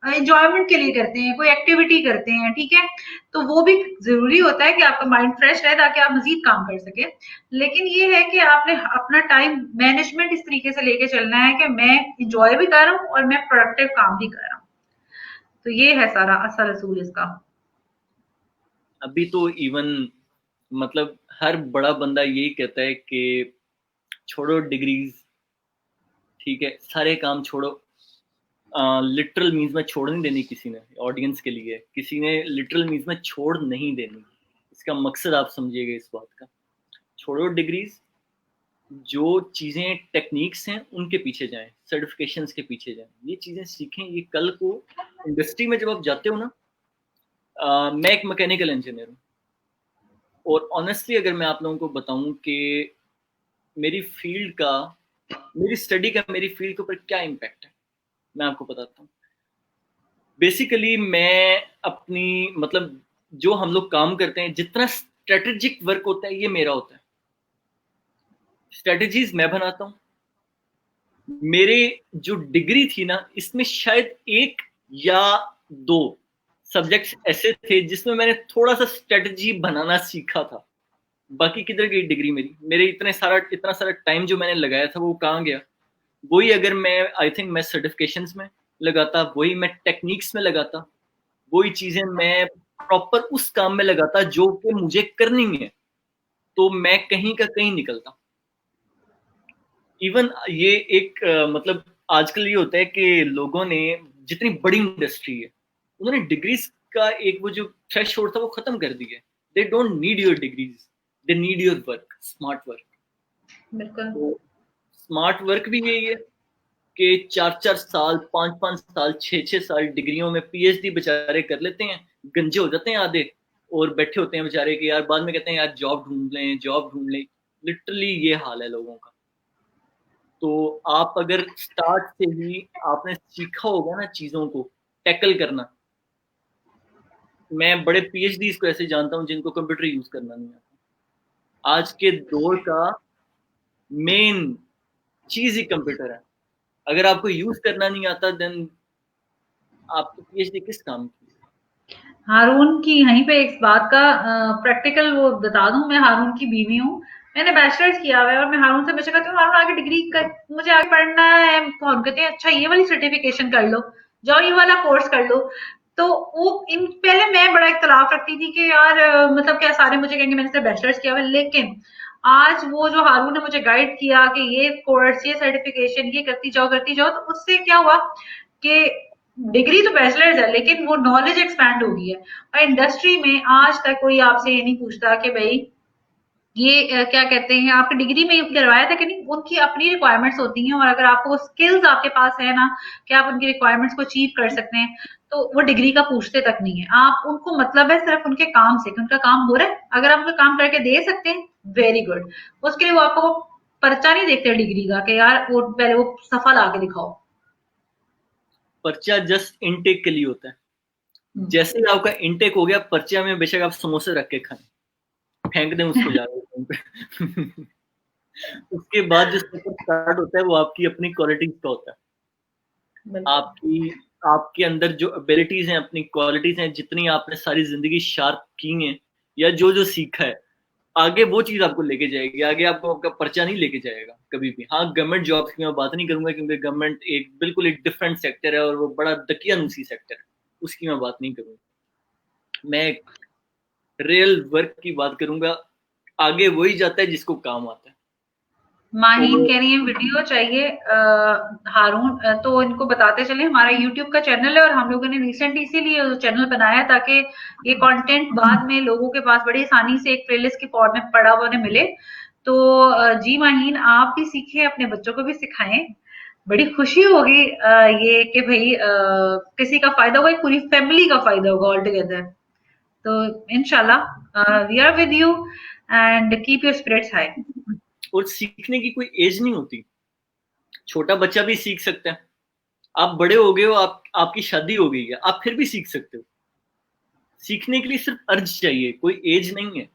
एन्जॉयमेंट के लिए करते हैं, कोई एक्टिविटी करते हैं, ठीक है? तो वो भी ज़रूरी होता है कि आपका माइंड फ्रेश रहे ताकि आप मज़ीद काम कर सकें। लेकिन ये है कि आपने अपना टाइम मैनेजमेंट इस तरीके से लेके चलना है कि मैं एंजॉय भी कर रहा हूँ और मैं प्रोडक्टिव काम भी कर रहा हूँ। तो ये है सारा असल असूल इसका। अभी तो इवन मतलब हर बड़ा बंदा यही कहता है कि छोड़ो डिग्रीज, ठीक है, सारे काम छोड़ो। लिटरल मीन्स में छोड़ नहीं देनी किसी ने, ऑडियंस के लिए किसी ने लिटरल मीन्स में छोड़ नहीं देनी। इसका मकसद आप समझिएगा इस बात का, छोड़ो डिग्रीज, जो चीज़ें टेक्निक्स हैं उनके पीछे जाएं, सर्टिफिकेशंस के पीछे जाएं, ये चीज़ें सीखें। ये कल को इंडस्ट्री में जब आप जाते हो ना, मैं एक मैकेनिकल इंजीनियर हूँ और ऑनेस्टली अगर मैं आप लोगों को बताऊं कि मेरी फील्ड का, मेरी स्टडी का मेरी फील्ड के ऊपर क्या इम्पैक्ट है, मैं आपको बताता हूँ। बेसिकली मैं अपनी मतलब जो हम लोग काम करते हैं, जितना स्ट्रेटेजिक वर्क होता है ये मेरा होता है। स्ट्रेटजीज मैं बनाता हूँ। मेरे जो डिग्री थी ना, इसमें शायद एक या दो सब्जेक्ट्स ऐसे थे जिसमें मैंने थोड़ा सा स्ट्रेटजी बनाना सीखा था। बाकी किधर गई डिग्री मेरी? मेरे इतना सारा टाइम जो मैंने लगाया था वो कहाँ गया? वही अगर मैं आई थिंक मैं सर्टिफिकेशंस में लगाता, वही मैं टेक्निक्स में लगाता, वही चीजें मैं प्रॉपर उस काम में लगाता जो कि मुझे करनी है, तो मैं कहीं का कहीं निकलता। इवन ये एक मतलब आजकल ये होता है कि लोगों ने, जितनी बड़ी इंडस्ट्री है, उन्होंने डिग्रीज का एक वो जो थ्रेशोल्ड था वो खत्म कर दिया है। They don't need your degrees, they need your work, smart work. बिल्कुल। तो स्मार्ट वर्क भी यही है कि 4-4 साल, 5-5 साल, 6-6 साल डिग्रियों में पीएचडी बेचारे कर लेते हैं, गंजे हो जाते हैं आधे, और बैठे होते हैं बेचारे कि यार बाद में कहते हैं यार जॉब ढूंढ लें, जॉब ढूंढ लें। लिटरली ये हाल है लोगों का। तो आप अगर स्टार्ट से ही आपने सीखा होगा ना चीजों को टैकल करना, मैं बड़े पीएचडी को ऐसे जानता हूं जिनको कंप्यूटर यूज करना नहीं आता। आज के दौर का मेन चीज ही कंप्यूटर है। अगर आपको यूज करना नहीं आता देन आपको पीएचडी किस काम की? हारून की यहीं पे इस बात का प्रैक्टिकल वो बता दूं, मैं हारून की बीवी हूँ। मैंने बैचलर्स किया हुआ है और मैं हारून से हमेशा कहती हूँ हारून आगे डिग्री कर, मुझे आगे पढ़ना है। तो हारून कहते हैं अच्छा ये वाली सर्टिफिकेशन कर लो, जाओ ये वाला कोर्स कर लो। तो वो इन पहले मैं बड़ा इख्तलाफ रखती थी कि यार मतलब क्या सारे मुझे कहेंगे मैंने सिर्फ बैचलर्स किया हुआ है, लेकिन आज वो जो हारून ने मुझे गाइड किया कि ये कोर्स, ये सर्टिफिकेशन, ये करती जाओ, तो उससे क्या हुआ कि डिग्री तो बैचलर्स है लेकिन वो नॉलेज एक्सपैंड हो गई है। और इंडस्ट्री में आज तक कोई आपसे ये नहीं पूछता कि भाई ये क्या कहते हैं आपने डिग्री में करवाया था कि नहीं। उनकी अपनी रिक्वायरमेंट्स होती हैं और अगर आपको स्किल्स आपके पास है ना कि आप उनकी रिक्वायरमेंट्स को अचीव कर सकते हैं, तो वो डिग्री का पूछते तक नहीं है। आप उनको मतलब है सिर्फ उनके काम से कि उनका काम हो रहा है, अगर आप उनका काम करके दे सकते हैं वेरी गुड। उसके लिए वो आपको पर्चा नहीं देखते डिग्री का कि यार वो पहले वो सफा ला के दिखाओ। पर्चा जस्ट इनटेक के लिए होता है। हम्म। जैसे ही आपका इनटेक हो गया, पर्चा में बेशक आप समोसे रख के खाएं, फेंक दें उसको जाकर उसके बाद जो सफर स्टार्ट होता है वो आपकी अपनी क्वालिटीज का होता है। बिल्कुल। आपकी आपके अंदर जो एबिलिटीज हैं, अपनी क्वालिटीज हैं, जितनी आपने सारी जिंदगी शार्प की हैं या जो जो सीखा है, आगे वो चीज आपको लेके जाएगी। आगे आपको आपका पर्चा नहीं लेके जाएगा कभी भी। हाँ, गवर्नमेंट जॉब्स की मैं बात नहीं करूंगा क्योंकि गवर्नमेंट एक बिल्कुल एक डिफरेंट सेक्टर है और वो बड़ा दकियानूसी सेक्टर है, उसकी मैं बात नहीं करूंगा। मैं रियल वर्क की बात करूंगा। आगे वही जाता है जिसको काम आता है। माहीन और कह रही है वीडियो चाहिए हारून, तो इनको बताते चले हमारा यूट्यूब का चैनल है और हम लोगों ने रिसेंटली इसीलिए चैनल बनाया ताकि ये कंटेंट बाद में लोगों के पास बड़ी आसानी से एक प्लेलिस्ट के फॉर्म में पड़ा हुआ उन्हें मिले। तो जी माहीन, आप भी सीखें, अपने बच्चों को भी सिखाएं। बड़ी खुशी होगी ये कि भाई किसी का फायदा होगा, एक पूरी फैमिली का फायदा होगा ऑल टुगेदर। तो इंशाल्लाह we are with you and keep your spirits high. सीखने की कोई एज नहीं होती, छोटा बच्चा भी सीख सकता है। आप बड़े हो गए हो, आपकी शादी हो गई है, आप फिर भी सीख सकते हो। सीखने के लिए सिर्फ अर्ज चाहिए, कोई एज नहीं है।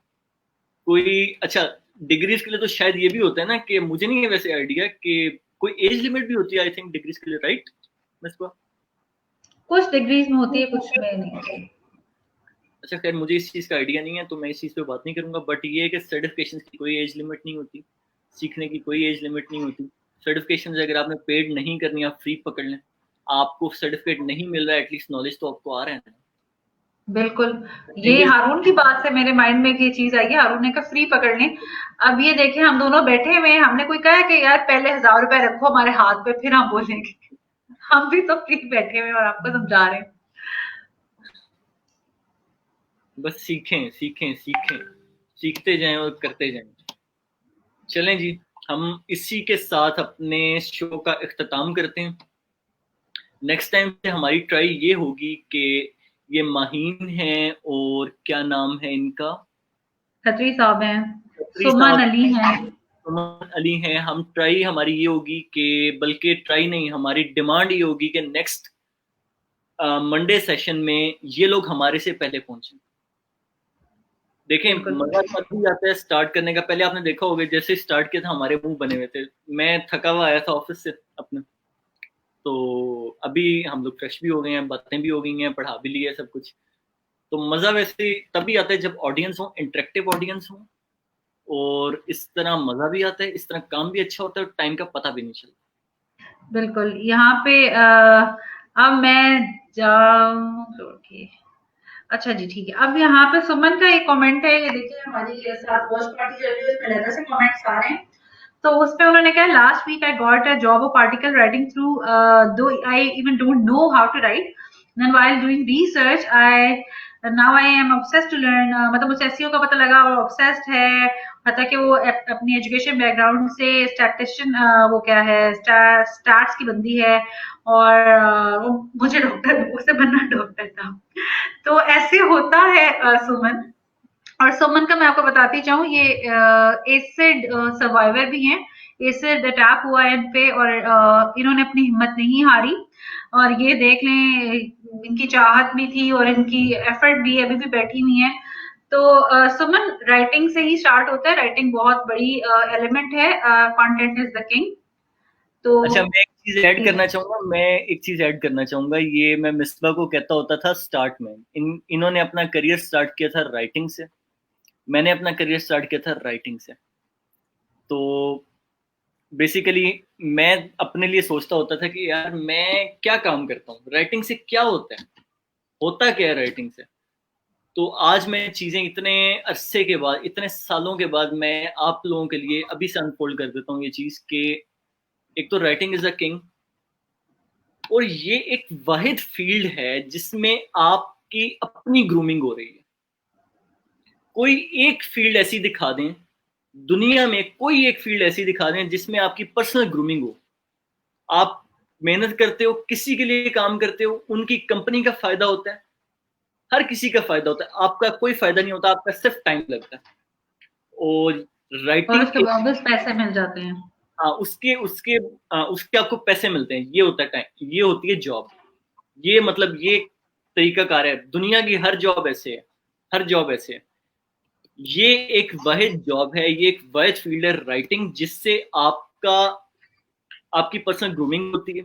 कोई अच्छा, डिग्रीज के लिए तो शायद ये भी होता है ना, कि मुझे नहीं है वैसे आइडिया कि कोई एज लिमिट भी होती है आई थिंक डिग्रीज के लिए, राइट मिसबा? कुछ डिग्रीज में होती है, कुछ में नहीं होती। अच्छा खैर, मुझे इस चीज़ का आइडिया नहीं है तो मैं इस चीज़ पे बात नहीं करूंगा, बट ये है कि सर्टिफिकेशन की कोई एज लिमिट नहीं होती, सीखने की कोई एज लिमिट नहीं होती। सर्टिफिकेशन अगर आपने पेड नहीं करनी, आप फ्री पकड़ लें, आपको सर्टिफिकेट नहीं मिल रहा है, एटलीस्ट नॉलेज तो आपको आ रहा है ना। बिल्कुल, थिंग ये इज, हारून की बात से मेरे माइंड में एक ये चीज़ आई है, हारून ने कहा फ्री पकड़ लें। अब ये देखें हम दोनों बैठे हुए हैं, हमने कोई कहा है कि यार पहले ₹1000 रखो हमारे हाथ पे फिर हम बोलेंगे। हम भी तो फ्री बैठे हुए हैं और आपको समझा रहे हैं। बस सीखें सीखें सीखें, सीखते जाएं और करते जाएं। चलें जी, हम इसी के साथ अपने शो का इख्तिताम करते हैं। नेक्स्ट टाइम से हमारी ट्राई ये होगी कि ये माहीन हैं और क्या नाम है इनका, खत्री साहब हैं, खत्री सुमन साहब, अली हैं। सुमन अली हैं। हम ट्राई हमारी ये होगी कि, बल्कि ट्राई नहीं, हमारी डिमांड ये होगी कि नेक्स्ट मंडे सेशन में ये लोग हमारे से पहले पहुंचे। देखें, बिल्कुल। मजा तभी आता है स्टार्ट करने का। पहले आपने देखा होगा जैसे स्टार्ट किया था हमारे मुंह बने हुए थे। मैं थका हुआ आया था ऑफिस से अपने, तो अभी हम लोग फ्रेश भी हो गए हैं, बातें भी हो गई हैं, पढ़ा भी लिया सब कुछ। तो मजा वैसे तभी आता है जब ऑडियंस हो, इंटरेक्टिव ऑडियंस हो, और इस तरह मजा भी आता है, इस तरह काम भी अच्छा होता है और टाइम का पता भी नहीं चलता। बिल्कुल, यहाँ पे अब मैं जाऊँ ओके। अच्छा जी, ठीक है। अब यहाँ पे सुमन का एक कमेंट है, ये देखिए हमारी साथ वॉच पार्टी चल रही है, उसमें अलग से कमेंट्स आ रहे हैं। तो उसपे उन्होंने कहा last week I got a job of article writing through though I even don't know how to write then while doing research I now I am obsessed to learn. मतलब मुझे एसईओ का पता लगा और ऑब्सेस्ड है। पता कि वो अपनी एजुकेशन बैकग्राउंड से स्टैटिस्टिशियन, वो क्या है, स्टैट्स की बंदी है और वो मुझे डॉक्टर, उसे बनना डॉक्टर था। तो ऐसे होता है सुमन। और सुमन का मैं आपको बताती चाहूँ, ये एसिड सर्वाइवर भी हैं। एसिड अटैक हुआ है इन पे और इन्होंने अपनी हिम्मत नहीं हारी। और ये देख लें, इनकी चाहत भी थी और इनकी एफर्ट भी अभी भी बैठी हुई है। तो सुमन, राइटिंग से ही स्टार्ट होता है, राइटिंग बहुत बड़ी एलिमेंट है, कंटेंट इज द किंग। तो अच्छा, मैं एक चीज ऐड करना चाहूंगा, ये मैं मिसबा को कहता होता था स्टार्ट में, इन्होंने अपना करियर स्टार्ट किया था राइटिंग से, मैंने अपना करियर स्टार्ट किया था राइटिंग से। तो बेसिकली मैं अपने लिए सोचता होता था कि यार मैं क्या काम करता हूँ, राइटिंग से क्या होता है, होता क्या है राइटिंग से। तो आज मैं चीजें इतने अरसे के बाद, इतने सालों के बाद, मैं आप लोगों के लिए अभी से अनफोल्ड कर देता हूँ ये चीज कि एक तो राइटिंग इज अ किंग, और ये एक वाहिद फील्ड है जिसमें आपकी अपनी ग्रूमिंग हो रही है। कोई एक फील्ड ऐसी दिखा दें, दुनिया में कोई एक फील्ड ऐसी दिखा दें जिसमें आपकी पर्सनल ग्रूमिंग हो। आप मेहनत करते हो, किसी के लिए काम करते हो, उनकी कंपनी का फायदा होता है, हर किसी का फायदा होता है, आपका कोई फायदा नहीं होता, आपका सिर्फ टाइम लगता है। और और राइटिंग उसके बाद बस पैसे मिल जाते हैं। हाँ, उसके उसके उसके आपको पैसे मिलते हैं, ये होता है टाइम, ये होती है जॉब। ये मतलब ये तरीका कार है, दुनिया की हर जॉब ऐसे है, हर जॉब ऐसे है। ये एक वाहिद जॉब है, ये एक वाहिद फील्ड है राइटिंग, जिससे आपका आपकी पर्सनल ग्रूमिंग होती है।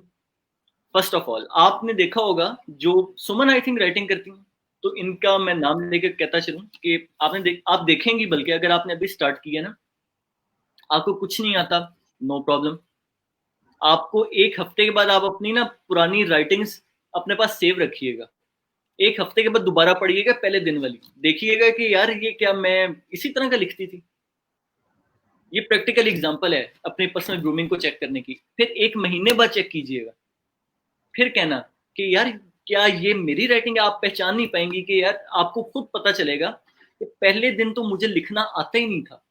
फर्स्ट ऑफ ऑल आपने देखा होगा, जो सुमन आई थिंक राइटिंग करती हैं, तो इनका मैं नाम लेकर कहता चलूं कि आप देखेंगी, बल्कि अगर आपने अभी स्टार्ट किया ना, आपको कुछ नहीं आता, नो प्रॉब्लम। आपको एक हफ्ते के बाद आप अपनी ना पुरानी राइटिंग्स अपने पास सेव रखिएगा, एक हफ्ते के बाद दोबारा पढ़िएगा पहले दिन वाली, देखिएगा कि यार ये क्या मैं इसी तरह का लिखती थी, ये प्रैक्टिकल एग्जांपल है अपने पर्सनल ग्रूमिंग को चेक करने की। फिर 1 महीने बाद चेक कीजिएगा, फिर कहना कि यार क्या ये मेरी राइटिंग है। आप पहचान नहीं पाएंगी कि यार आपको खुद पता चलेगा कि पहले दिन तो मुझे लिखना आता ही नहीं था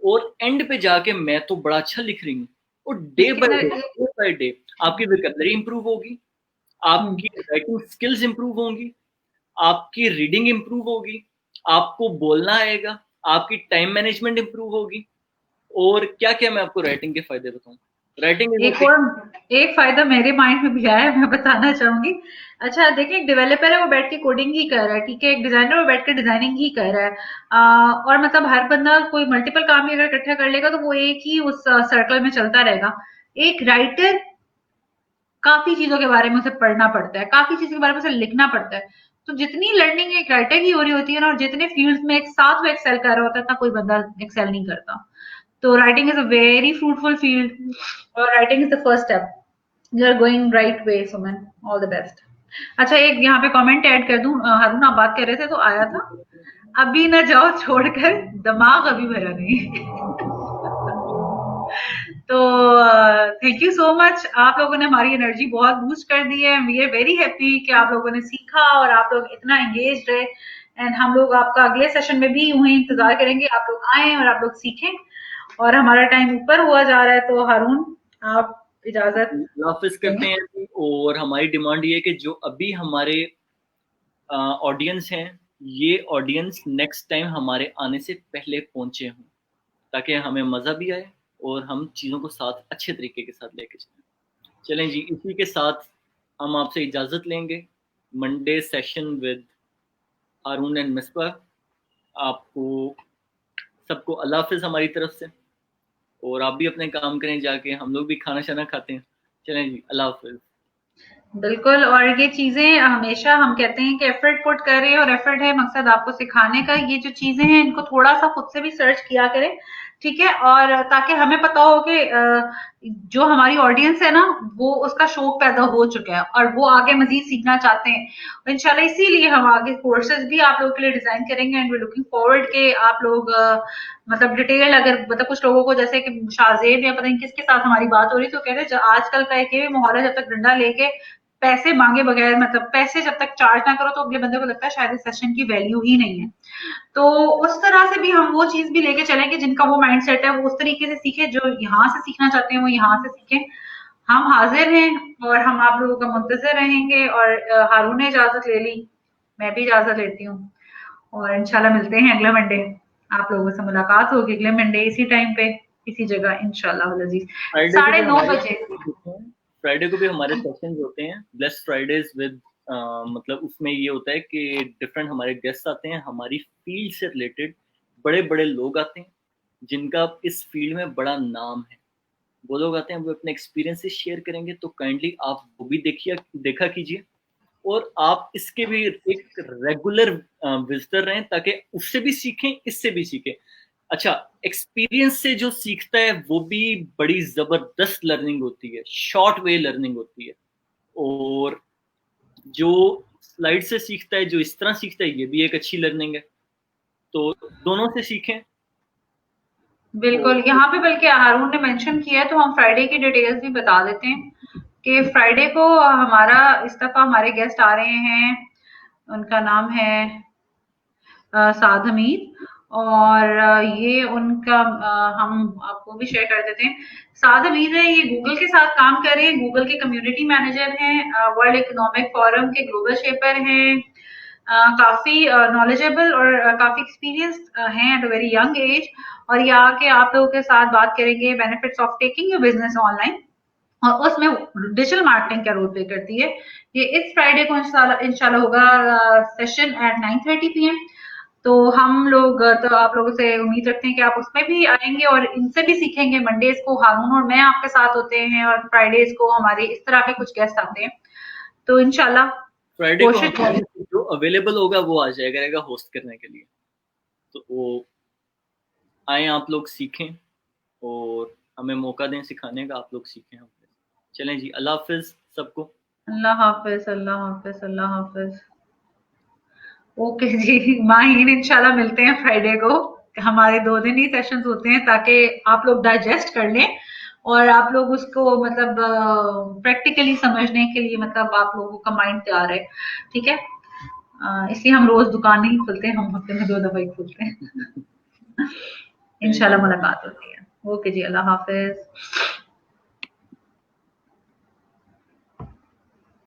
और एंड पे जाके मैं तो बड़ा अच्छा लिख रही हूँ। और डे बाय डे आपकी वोकैबुलरी इंप्रूव होगी, आपकी राइटिंग स्किल्स इंप्रूव होंगी, आपकी रीडिंग इंप्रूव होगी, आपको बोलना आएगा, आपकी टाइम मैनेजमेंट इंप्रूव होगी। और क्या क्या मैं आपको राइटिंग के फायदे बताऊं। राइटिंग एक फायदा मेरे माइंड में भी आया है, मैं बताना चाहूंगी। अच्छा देखिए, एक डेवलपर है वो बैठ के कोडिंग ही कर रहा है, ठीक है, एक डिजाइनर वो बैठ के डिजाइनिंग ही कर रहा है। और मतलब हर बंदा कोई मल्टीपल काम ही अगर इकट्ठा कर लेगा तो वो एक ही उस सर्कल में चलता रहेगा। एक राइटर काफी चीजों के बारे में उसे पढ़ना पड़ता है, काफी चीजों के बारे में उसे लिखना पड़ता है। तो जितनी लर्निंग एक राइटर की हो रही होती है ना, और जितने फील्ड में एक साथ वो एक्सेल कर रहा होता है, इतना कोई बंदा एक्सेल नहीं करता। तो writing is a very fruitful field, और writing is the first step. You are going right way Suman, all the best. अच्छा, एक यहाँ पे कमेंट ऐड कर दूं, हारून आप बात कर रहे थे तो आया था, अभी न जाओ छोड़कर, दिमाग अभी भरा नहीं। तो थैंक यू सो मच, आप लोगों ने हमारी एनर्जी बहुत बूस्ट कर दी है। वी आर वेरी हैप्पी कि आप लोगों ने सीखा और आप लोग इतना एंगेज रहे। एंड हम लोग आपका अगले सेशन में भी यूं ही इंतजार करेंगे, आप लोग आए और आप लोग सीखें। और हमारा टाइम ऊपर हुआ जा रहा है, तो हारून आप इजाजत वापस करते हैं। और हमारी डिमांड ये है कि जो अभी हमारे ऑडियंस हैं, ये ऑडियंस नेक्स्ट टाइम हमारे आने से पहले पहुंचे हों, ताकि हमें मज़ा भी आए और हम चीज़ों को साथ अच्छे तरीके के साथ लेके चलें। चलें जी, इसी के साथ हम आपसे इजाज़त लेंगे। Monday session with Haroon and Misba. आपको सबको अल्लाह हाफ़िज़ हमारी तरफ से, और आप भी अपने काम करें जाके, हम लोग भी खाना शाना खाते हैं। चलें जी, अल्लाह हाफ़िज़। बिल्कुल। और ये चीजें हमेशा हम कहते हैं कि एफर्ट पुट करें, और एफर्ट है मकसद आपको सिखाने का। ये जो चीजें हैं इनको थोड़ा सा खुद से भी सर्च किया करें, ठीक है, और ताकि हमें पता हो कि जो हमारी ऑडियंस है ना, वो उसका शौक पैदा हो चुका है और वो आगे मजीद सीखना चाहते हैं। इंशाल्लाह इसीलिए हम आगे कोर्सेज भी आप लोगों के लिए डिजाइन करेंगे। एंड वी लुकिंग फॉरवर्ड के आप लोग मतलब डिटेल, अगर मतलब कुछ लोगों को जैसे कि शाहजेब या पता नहीं किसके साथ हमारी बात हो रही, तो कहते हैं आजकल का एक ये माहौल है, जब तक डंडा लेके पैसे मांगे बगैर, मतलब पैसे जब तक चार्ज ना करो तो अगले बंदे को लगता है शायद इस सेशन की वैल्यू ही नहीं है। तो उस तरह से भी हम वो चीज भी लेके चलेंगे, जिनका वो माइंड सेट है वो उस तरीके से सीखे, जो यहाँ से सीखना चाहते हैं वो यहाँ से सीखें। हम हाजिर हैं और हम आप लोगों का मुंतजर रहेंगे। और हारून ने इजाजत ले ली, मैं भी इजाजत लेती हूँ, और इंशाल्लाह मिलते हैं अगले मंडे। आप लोगों से मुलाकात होगी अगले मंडे इसी टाइम पे, इसी जगह, इंशाल्लाह अजीज, फ्राइडे को भी 9:30 हमारे बजे। फ्राइडे को भी हमारे सेशंस होते हैं, ब्लेस्ड फ्राइडेज विद मतलब उसमें ये होता है कि डिफरेंट हमारे गेस्ट आते हैं, हमारी फील्ड से रिलेटेड बड़े बड़े लोग आते हैं जिनका इस फील्ड में बड़ा नाम है। वो लोग आते हैं, वो अपने एक्सपीरियंसेस शेयर करेंगे, तो काइंडली आप वो भी देखा कीजिए। और आप इसके भी एक रेगुलर विजिटर रहें, ताकि उससे भी सीखें, इससे भी सीखें। अच्छा, एक्सपीरियंस से जो सीखता है वो भी बड़ी जबरदस्त लर्निंग होती है, शॉर्ट वे लर्निंग होती है। और जो स्लाइड से सीखता है, जो इस तरह सीखता है, ये भी एक अच्छी लर्निंग है। तो दोनों से सीखें। बिल्कुल, और यहाँ पे बल्कि हारून ने मेंशन किया है तो हम फ्राइडे की डिटेल्स भी बता देते हैं कि फ्राइडे को हमारा इस दफा हमारे गेस्ट आ रहे हैं। उनका नाम है साद हमीद, और ये उनका हम आपको भी शेयर कर देते हैं। साद हमीद है, ये गूगल के साथ काम कर रहे हैं, गूगल के कम्युनिटी मैनेजर हैं, वर्ल्ड इकोनॉमिक फोरम के ग्लोबल शेपर हैं, काफी नॉलेजेबल और काफी एक्सपीरियंस्ड हैं at a very young age. और ये आके आप लोगों के साथ बात करेंगे benefits of taking your business online, और उसमें डिजिटल मार्केटिंग का रोल प्ले करती है। ये इस फ्राइडे को इंशाल्लाह होगा सेशन एट 9:30 PM। तो हम लोग तो आप लोगों से उम्मीद रखते हैं कि आप उसमें भी आएंगे और इनसे भी सीखेंगे। मंडेज को हारून और मैं आपके साथ होते हैं, और फ्राइडेज को हमारे इस तरह के कुछ गेस्ट आते हैं। तो इंशाल्लाह फ्राइडे को कोशिश हमारे जो अवेलेबल होगा वो आ जाया करेगा होस्ट करने के लिए। तो वो आए, आप लोग सीखें और हमें मौका दें सिखाने का, आप लोग सीखें हमसे। चलें जी, अल्लाह हाफिज सबको। अल्लाह हाफिज, अल्लाह हाफिज, अल्लाह हाफिज। ओके जी, माहीन इंशाल्लाह मिलते हैं फ्राइडे को। हमारे 2 दिन ही सेशंस होते हैं ताकि आप लोग डाइजेस्ट कर लें और आप लोग उसको मतलब प्रैक्टिकली समझने के लिए मतलब आप लोगों का माइंड तैयार है, ठीक है? इसलिए हम रोज दुकान नहीं खोलते, हम हफ्ते में 2 दफा ही खोलते हैं। इंशाल्लाह मुलाकात होती है। ओके जी, अल्लाह हाफिज।